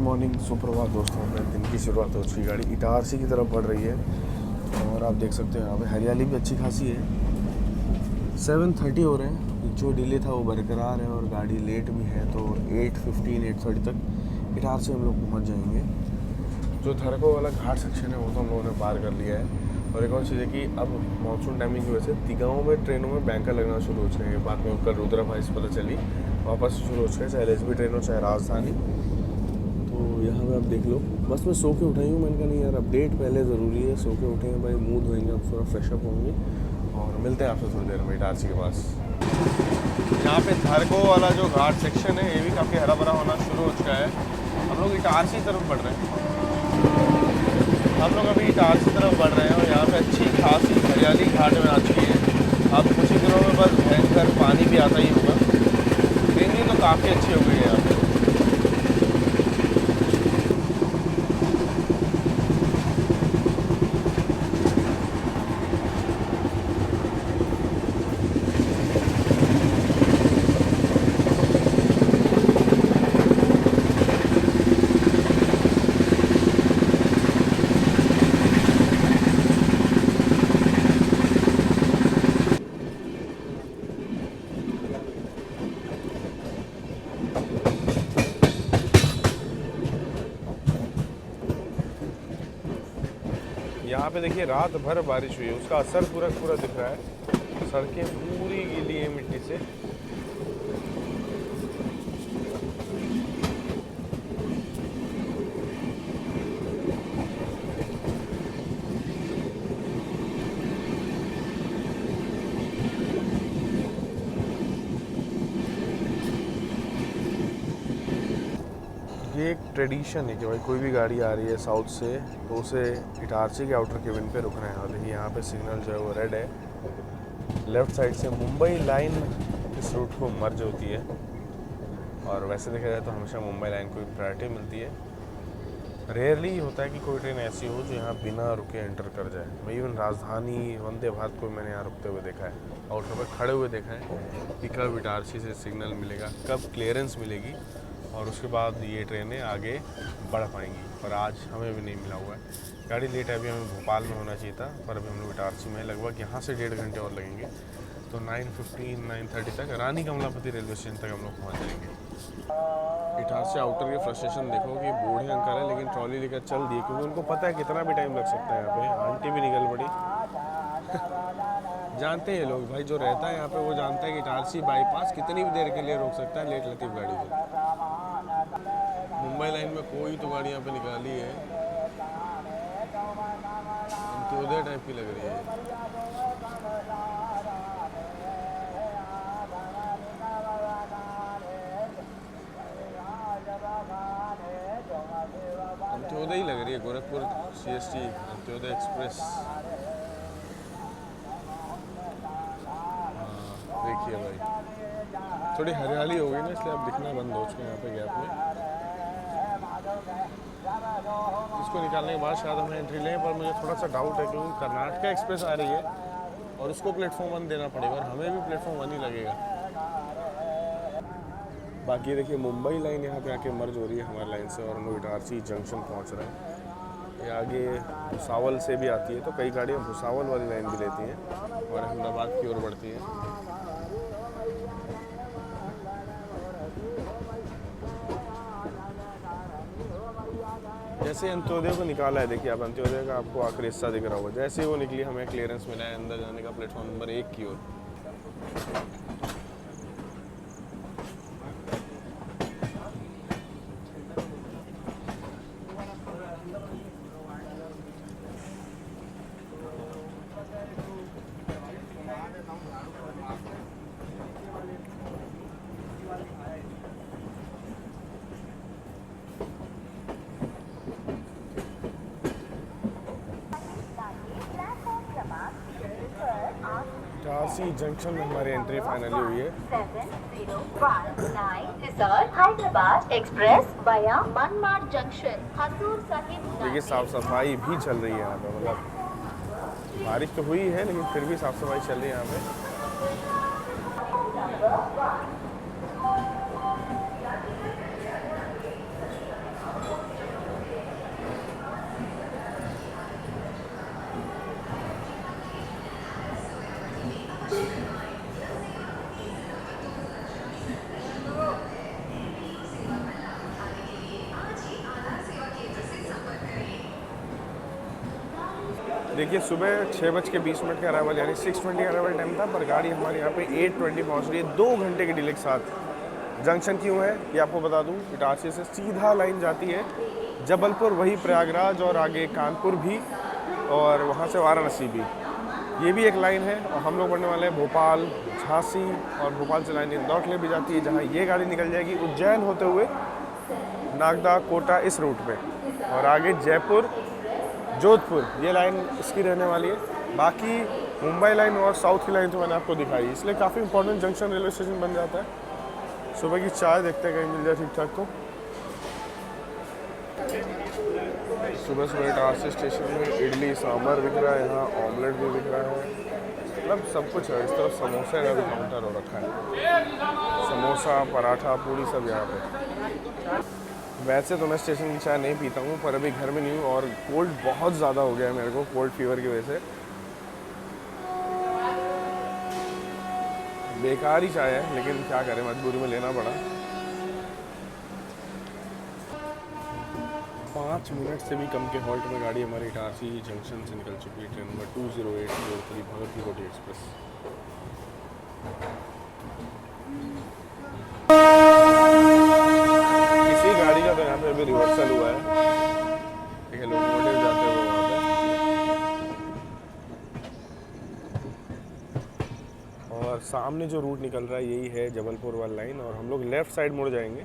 मॉर्निंग, सुप्रभात दोस्तों। मैं दिन की शुरुआत हो चुकी, गाड़ी इटारसी की तरफ बढ़ रही है और आप देख सकते हैं यहाँ पे हरियाली भी अच्छी खासी है। 7:30 हो रहे हैं, जो डिले था वो बरकरार है और गाड़ी लेट भी है, तो 8:15 8:30 तक इटारसी हम लोग पहुँच जाएंगे। जो थरको वाला घाट सेक्शन है वो तो हम लोगों ने पार कर लिया है। और एक और चीज़ है कि अब मानसून टाइमिंग की वजह से तिगाँव में ट्रेनों में बैंकर लगना शुरू हो चुके हैं। बाद में कल रुद्रा भाई से पता चली, वापस शुरू हो चुके हैं, चाहे LHB ट्रेन हो चाहे राजधानी। तो यहाँ पे आप देख लो, बस मैं सो के उठाई हूँ। मैंने कहा नहीं यार, अपडेट पहले ज़रूरी है। सो के उठेंगे भाई, मुँह धोएंगे, अब थोड़ा फ्रेशअप होंगे और मिलते हैं आपसे थोड़ी देर में इटारसी के पास। यहाँ पे थरको वाला जो घाट सेक्शन है ये भी काफ़ी हरा भरा होना शुरू हो चुका है। हम लोग इटारसी की तरफ बढ़ रहे हैं। हम लोग अभी इटारसी की तरफ बढ़ रहे हैं और यहाँ पे अच्छी खासी हरियाली घाट में आ चुकी है। अब कुछ ही दिनों में बस भयंकर पानी भी आता ही होगा। ग्रीनरी तो काफ़ी अच्छी हो गई है यहाँ पे। यहाँ पे देखिए रात भर बारिश हुई है, उसका असर पूरा पूरा दिख रहा है। सड़कें पूरी गीली है मिट्टी से। ये एक ट्रेडिशन है कि भाई कोई भी गाड़ी आ रही है साउथ से तो उसे इटारसी के आउटर केबिन पे रुकना है। और देखिए यहाँ पे सिग्नल जो है वो रेड है। लेफ़्ट साइड से मुंबई लाइन इस रूट को मर्ज होती है और वैसे देखा जाए तो हमेशा मुंबई लाइन को प्रायोरिटी मिलती है। रेयरली होता है कि कोई ट्रेन ऐसी हो जो यहाँ बिना रुके एंटर कर जाए। मैं इवन राजधानी वंदे भारत को मैंने यहाँ रुकते हुए देखा है, आउटर पर खड़े हुए देखा है कि कब इटारसी से सिग्नल मिलेगा, कब क्लियरेंस मिलेगी और उसके बाद ये ट्रेनें आगे बढ़ पाएंगी। पर आज हमें भी नहीं मिला हुआ है। गाड़ी लेट है, अभी हमें भोपाल में होना चाहिए था, पर अभी हम लोग इटारसी में लगभग यहाँ से 1.5 घंटे और लगेंगे। तो 9:15 9:30 तक रानी कमलापति रेलवे स्टेशन तक हम लोग पहुँच जाएंगे। इटारसी आउटर के फ्रस्ट्रेशन देखो कि बूढ़े अंकल है लेकिन ट्रॉली लेकर चल दिए, क्योंकि उनको पता है कितना भी टाइम लग सकता है। यहाँ पे आंटी भी निकल पड़ी। जानते हैं लोग, भाई जो रहता है यहाँ पे वो जानता है कि इटारसी बाईपास कितनी भी देर के लिए रोक सकता है लेट लतीफ़ गाड़ी को। मुंबई लाइन में कोई तो गाड़ी यहाँ पे निकाली है, अंत्योदय टाइप की लग रही है। Gorakhpur CST Antyodaya express. देखिए भाई थोड़ी हरियाली हो गई ना, इसलिए अब दिखना बंद हो चुके हैं यहाँ पे गैप में। इसको निकालने के बाद शायद हमें एंट्री लें, पर मुझे थोड़ा सा डाउट है क्योंकि कर्नाटका एक्सप्रेस आ रही है और उसको प्लेटफॉर्म 1 देना पड़ेगा और हमें भी प्लेटफॉर्म 1 ही लगेगा। बाकी देखिए मुंबई लाइन यहाँ पे आके मर्ज हो रही है हमारी लाइन से और हम लोग इटारसी जंक्शन पहुँच रहे हैं। ये आगे भुसावल से भी आती है, तो कई गाड़ियाँ भुसावल वाली लाइन भी लेती हैं और अहमदाबाद की ओर बढ़ती हैं। जैसे अंत्योदय को निकाला है, देखिए आप अंत्योदय का आपको आखिरी हिस्सा दिख रहा होगा। जैसे ही वो निकली हमें क्लियरेंस मिला है अंदर जाने का प्लेटफॉर्म नंबर 1 की ओर। इटारसी जंक्शन में हमारी एंट्री फाइनली हुई है। 7019 sir Hyderabad express via Manmad junction Hazur Sahib. देखिए साफ़ सफाई भी चल रही है यहाँ पे, मतलब बारिश तो हुई है लेकिन फिर भी साफ़ सफाई चल रही है यहाँ पे। देखिए सुबह 6:20 का अराइवल यानी 6:20 अराइवल टाइम था, पर गाड़ी हमारे यहाँ पे 8:20 पहुँच रही है, 2 घंटे के डिले के साथ। जंक्शन क्यों है ये आपको बता दूँ, इटारसी से सीधा लाइन जाती है जबलपुर, वही प्रयागराज और आगे कानपुर भी और वहाँ से वाराणसी भी। ये भी एक लाइन है और हम लोग बढ़ने वाले हैं भोपाल, झांसी और भोपाल से लाइन इंदौर के लिए भी जाती है, जहाँ ये गाड़ी निकल जाएगी उज्जैन होते हुए नागदा, कोटा इस रूट पे और आगे जयपुर, जोधपुर ये लाइन इसकी रहने वाली है। बाकी मुंबई लाइन और साउथ की लाइन तो मैंने आपको दिखाई, इसलिए काफ़ी इंपॉर्टेंट जंक्शन रेलवे स्टेशन बन जाता है। सुबह की चाय देखते हैं कहीं मिल जाए ठीक ठाक तो। सुबह सुबह इटारसी स्टेशन में इडली सांभर बिक रहा है, यहाँ ऑमलेट भी बिक रहा है, मतलब सब कुछ है। इस तरफ समोसे का भी काउंटर हो रखा है, समोसा पराठा पूरी सब यहाँ पे। वैसे तो मैं स्टेशन की चाय नहीं पीता हूँ, पर अभी घर में नहीं हूँ और कोल्ड बहुत ज़्यादा हो गया है मेरे को, कोल्ड फीवर की वजह से। बेकार ही चाय है लेकिन क्या करें, मजबूरी में लेना पड़ा। 5 मिनट से भी कम के हॉल्ट में गाड़ी हमारी इटारसी जंक्शन से निकल चुकी है। ट्रेन नंबर 208 भगत की कोठी एक्सप्रेस। किसी गाड़ी का तो यहाँ पे अभी रिवर्सल हुआ है, ठीक है, लोकोमोटिव जाते हुए वहाँ पे। और सामने जो रूट निकल रहा है यही है जबलपुर वाली लाइन और हम लोग लेफ़्ट साइड मुड़ जाएंगे।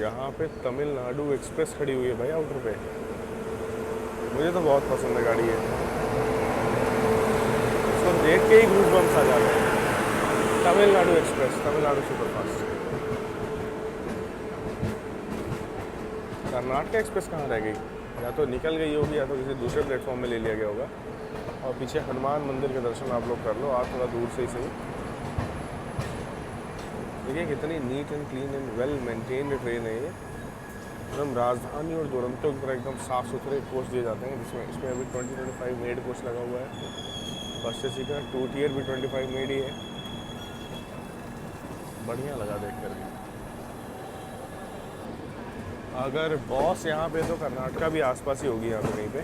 यहाँ पे तमिलनाडु एक्सप्रेस खड़ी हुई है भाई आउटर पे, मुझे तो बहुत पसंद है गाड़ी है, उसको देख के ही गूज़बम्स आ जाते हैं। Tamil Nadu express, Tamil Nadu superfast. Karnataka express कहाँ रह गई, या तो निकल गई होगी या तो किसी दूसरे प्लेटफॉर्म में ले लिया गया होगा। और पीछे हनुमान मंदिर के दर्शन आप लोग कर लो, आज थोड़ा दूर से ही सही। देखिए कितनी neat and clean and well maintained train है ये, एकदम राजधानी और दुरंतो की तरह एकदम साफ़ सुथरे कोच दिए जाते हैं, जिसमें इसमें अभी 2025 मेड कोच लगा हुआ है। फर्स्ट एसी का 2 टियर भी 25 मेड ही है, बढ़िया लगा देख करके। अगर बॉस यहाँ पे तो कर्नाटका भी आसपास ही होगी यहाँ पे कहीं पे।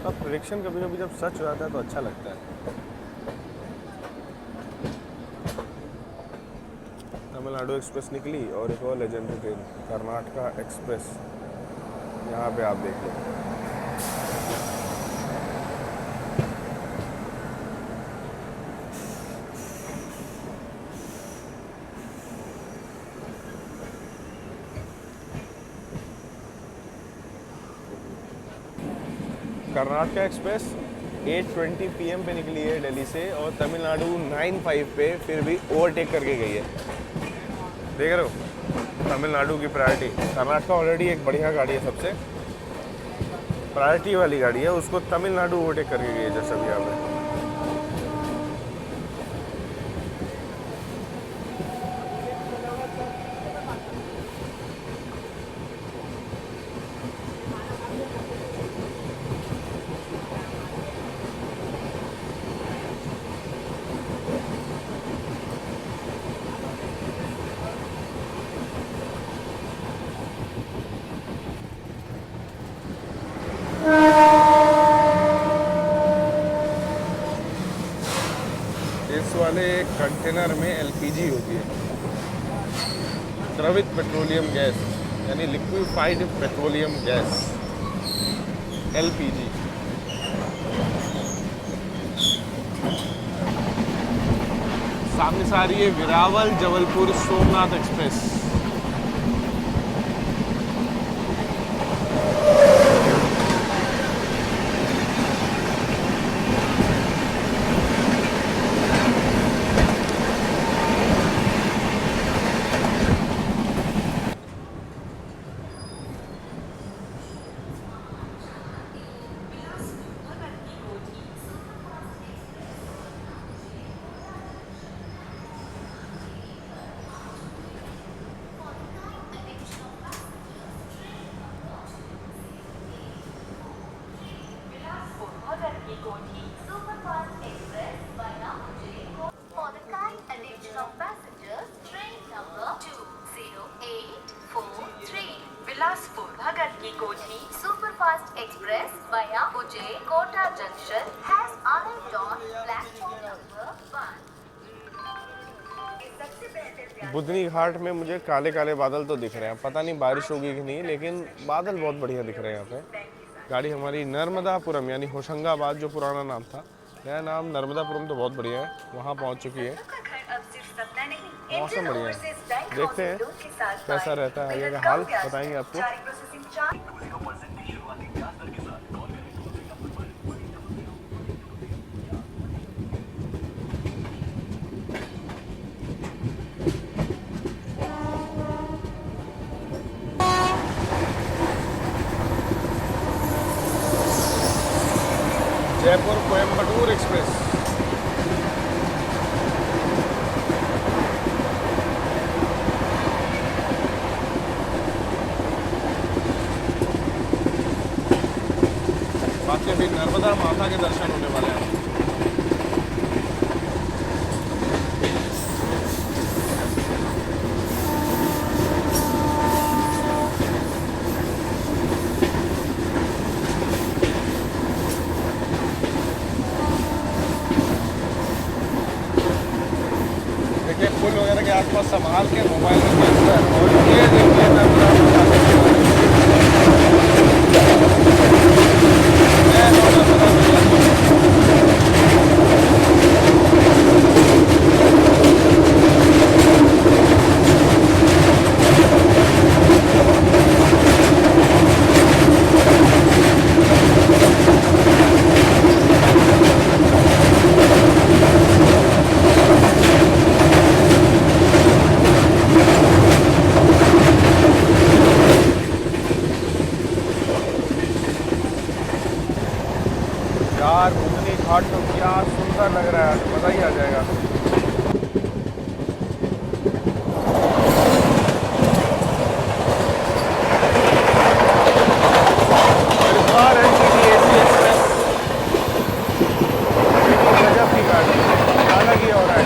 अब प्रेडिक्शन कभी कभी जब सच हो जाता है तो अच्छा लगता है। तमिलनाडु एक्सप्रेस निकली और एक और लेजेंडरी ट्रेन कर्नाटका एक्सप्रेस यहाँ पे आप देख लो। कर्नाटका एक्सप्रेस 8:20 PM पे निकली है दिल्ली से और तमिलनाडु 9:05 पे फिर भी ओवरटेक करके गई है। देख रहे हो तमिलनाडु की प्रायोरिटी। कर्नाटका ऑलरेडी एक बढ़िया गाड़ी है, सबसे प्रायोरिटी वाली गाड़ी है, उसको तमिलनाडु ओवरटेक करके गई है जैसा भी यहाँ पे। इस वाले कंटेनर में एलपीजी होती है, द्रवित पेट्रोलियम गैस, यानी लिक्विफाइड पेट्रोलियम गैस, एलपीजी। सामने से आ रही है Veraval Jabalpur Somnath express. For the kind attention of passengers, train number 20843 Bilaspur Bhagat Ki Kothi Superfast Express via Ujjain Kota Junction has arrived on platform number 1. Budhni घाट में मुझे काले काले बादल तो दिख रहे हैं, पता नहीं बारिश होगी कि नहीं, लेकिन बादल बहुत बढ़िया दिख रहे हैं यहाँ पे। गाड़ी हमारी नर्मदापुरम यानी होशंगाबाद जो पुराना नाम था, नया नाम नर्मदापुरम तो बहुत बढ़िया है, वहाँ पहुँच चुकी है। मौसम बढ़िया है, देखते हैं कैसा रहता है आगे का हाल, बताएंगे आपको। जयपुर कोयम्बटूर एक्सप्रेस। बाकी अभी नर्मदा माता के दर्शन होने वाले हैं। पुल वगैरह के आसपास संभाल के मोबाइल में देखते हैं। और ये देखिए नर्मदा यार बुधनी घाट तो क्या सुंदर लग रहा है, मज़ा ही आ जाएगा। गजब की गाड़ी, अलग ही हो रहा है।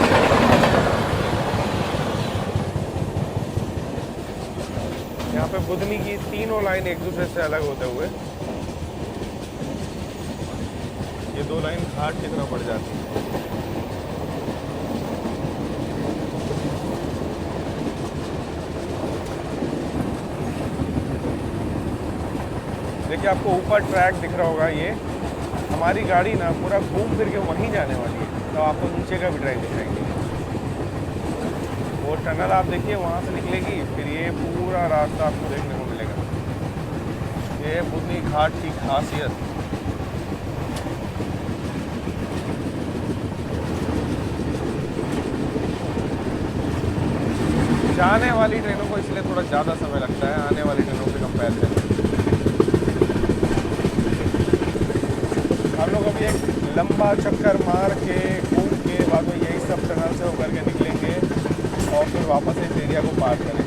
दोनों लाइन एक दूसरे से अलग होते हुए ये दो लाइन घाट की तरफ बढ़ जाती है। देखिए आपको ऊपर ट्रैक दिख रहा होगा, ये हमारी गाड़ी ना पूरा घूम फिर के वहीं जाने वाली है, तो आपको नीचे का भी ट्रैक दिखाएंगे। वो टनल आप देखिए वहाँ से निकलेगी, फिर ये पूरा रास्ता आपको देखने को मिलेगा। ये बुधनी घाट की खासियत। जाने वाली ट्रेनों को इसलिए थोड़ा ज़्यादा समय लगता है आने वाली ट्रेनों से कंपेयर करें। हम लोग अभी एक लंबा चक्कर मार के घूम के बाद में यही सब टनल से होकर के निकलेंगे और फिर वापस इस एरिया को पार करेंगे।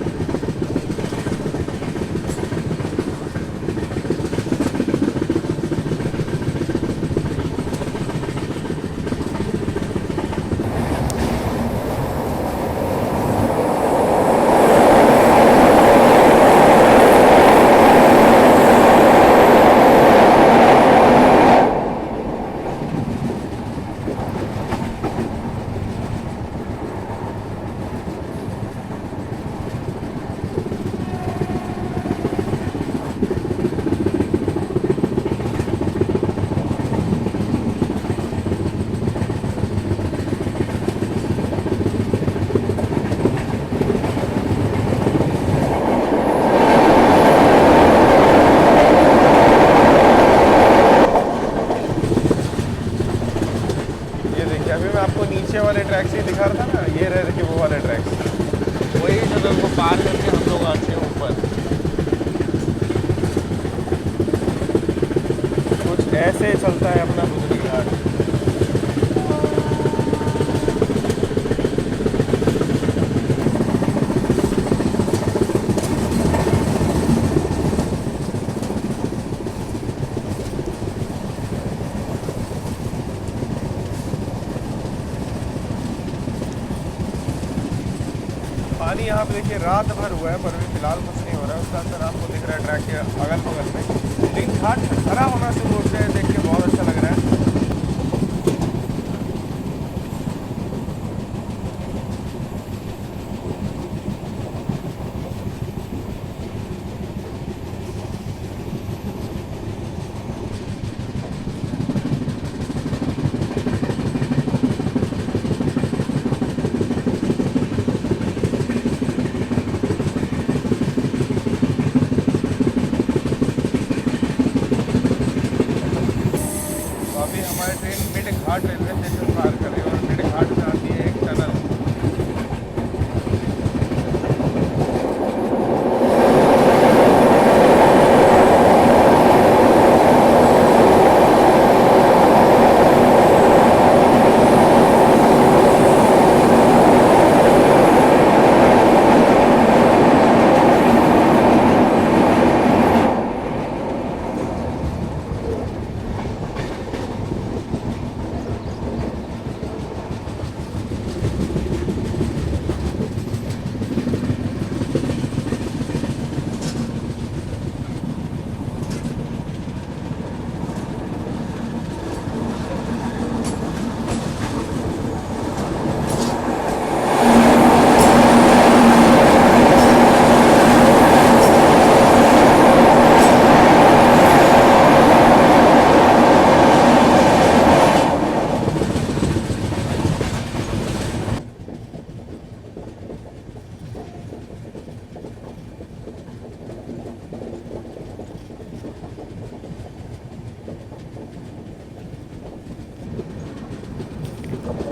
नीचे वाले ट्रैक से दिखा रहा था ना, ये रह देखिए वो वाले ट्रैक, वही जगह को पार करके हम लोग आते हैं ऊपर। कुछ ऐसे चलता है अपना बुधनी घाट। पानी यहाँ पे देखिए रात भर हुआ है पर अभी फिलहाल कुछ नहीं हो रहा है। उसका असर आपको दिख रहा है ट्रैक के अगल बगल में, लेकिन घाट हरा होना शुरू होते हैं, देख के बहुत अच्छा लग रहा है। हमारी ट्रेन मिड घाट रेलवे स्टेशन पार कर रही है और मिड घाट में आती है एक टनल।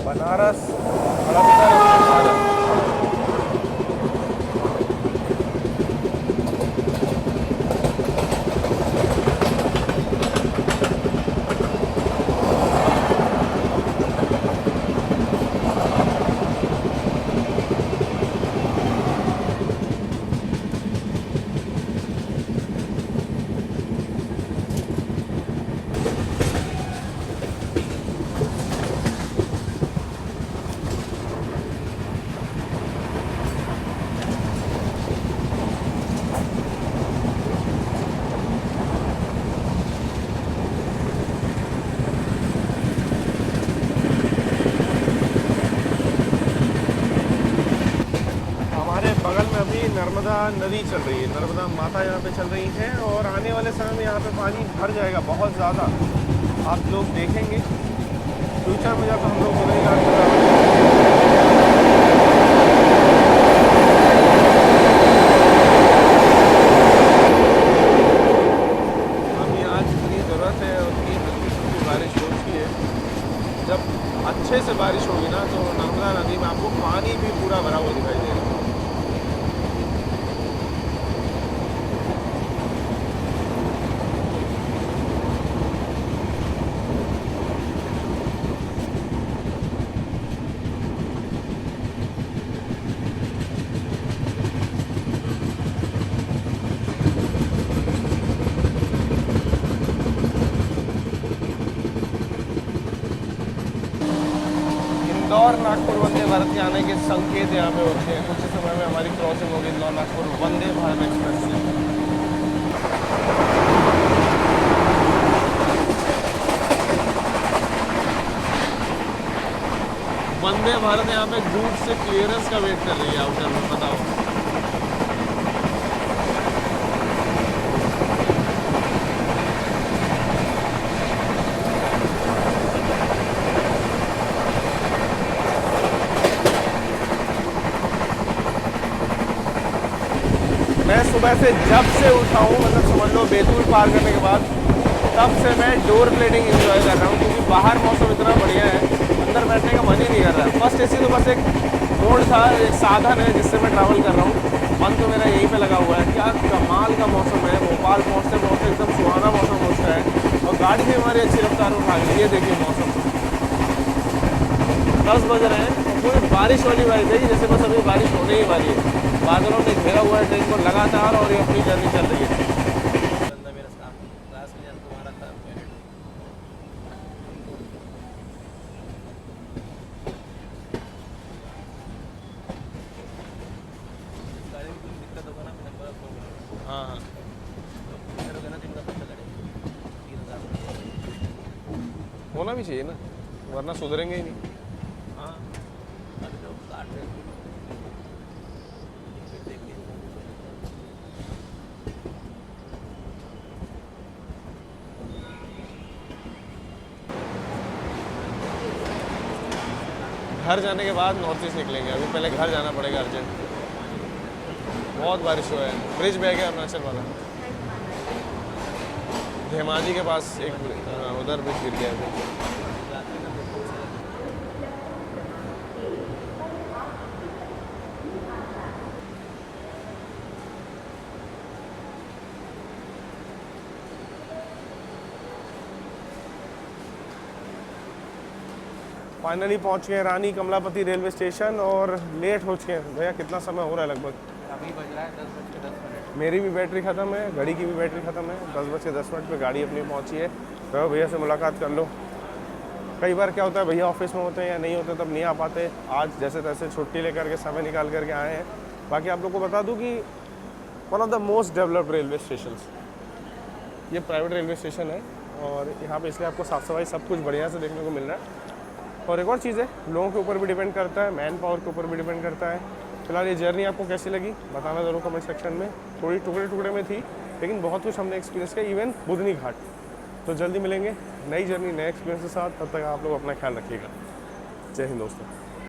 बनारस नर्मदा नदी चल रही है, नर्मदा माता यहाँ पे चल रही हैं और आने वाले समय में यहाँ पे पानी भर जाएगा बहुत ज़्यादा, आप लोग देखेंगे फ्यूचर में जब हम लोग अभी आज जितनी ज़रूरत है उतनी हल्की फुल्की बारिश हो चुकी है। जब अच्छे से बारिश होगी ना तो नर्मदा नदी में आपको पानी भी पूरा भरा हुआ दिखाई देगा। इंदौर नागपुर वंदे भारत के आने के संकेत यहाँ पे होते हैं। कुछ ही समय में हमारी क्रॉसिंग होगी इंदौर नागपुर वंदे भारत एक्सप्रेस से। वंदे भारत यहाँ पे गुड्स से क्लियरेंस का वेट कर रही है आउटर में, बताओ। मैं सुबह से जब से उठा हूँ, मतलब समझ लो बैतूल पार करने के बाद, तब से मैं डोर प्लेटिंग एंजॉय कर रहा हूँ क्योंकि बाहर मौसम इतना बढ़िया है, अंदर बैठने का मन ही नहीं कर रहा है। फर्स्ट एसी तो बस एक मोड था, एक साधन है जिससे मैं ट्रैवल कर रहा हूँ। मन तो मेरा यहीं पे लगा हुआ है। क्या कमाल का मौसम है, भोपाल पहुँचते पहुँचते एकदम सुहाना मौसम हो चुका है और गाड़ी भी हमारी अच्छी रफ्तार उठा गई। ये देखिए मौसम 10 बज रहे हैं और पूरी बारिश वाली वाइब है, जैसे बस अभी बारिश होने ही वाली है। बादलों ने घेरा हुआ है ट्रेन को लगातार और ये अपनी जर्नी चल रही है। हाँ होना भी चाहिए ना, वरना सुधरेंगे ही नहीं। घर जाने के बाद नॉर्थ ईस्ट निकलेंगे, अभी पहले घर जाना पड़ेगा अर्जेंट। बहुत बारिश हुआ है, ब्रिज बह गया अरुणाचल वाला, धेमाजी के पास एक उधर ब्रिज गिर गया है। फाइनली पहुंच गए रानी कमलापति रेलवे स्टेशन और लेट हो चुके हैं। भैया कितना समय हो रहा है लगभग? अभी बज रहा है 10:10। मेरी भी बैटरी ख़त्म है, घड़ी की भी बैटरी ख़त्म है। 10:10 पे गाड़ी अपनी पहुंची है। तो भैया से मुलाकात कर लो। कई बार क्या होता है, भैया ऑफिस में होते हैं या नहीं होते तब नहीं आ पाते। आज जैसे तैसे छुट्टी लेकर के समय निकाल करके आए हैं। बाकी आप लोग को बता दूँ कि one of the most developed railway station, ये प्राइवेट रेलवे स्टेशन है और यहाँ पे इसलिए आपको साफ़ सफाई सब कुछ बढ़िया से देखने को मिल रहा है। और एक और चीज़ है, लोगों के ऊपर भी डिपेंड करता है, मैन पावर के ऊपर भी डिपेंड करता है। फिलहाल ये जर्नी आपको कैसी लगी बताना ज़रूर कमेंट सेक्शन में। थोड़ी टुकड़े टुकड़े में थी लेकिन बहुत कुछ हमने एक्सपीरियंस किया, इवन बुधनी घाट। तो जल्दी मिलेंगे नई जर्नी नए एक्सपीरियंस के साथ, तब तक आप लोग अपना ख्याल रखिएगा। जय हिंद दोस्तों।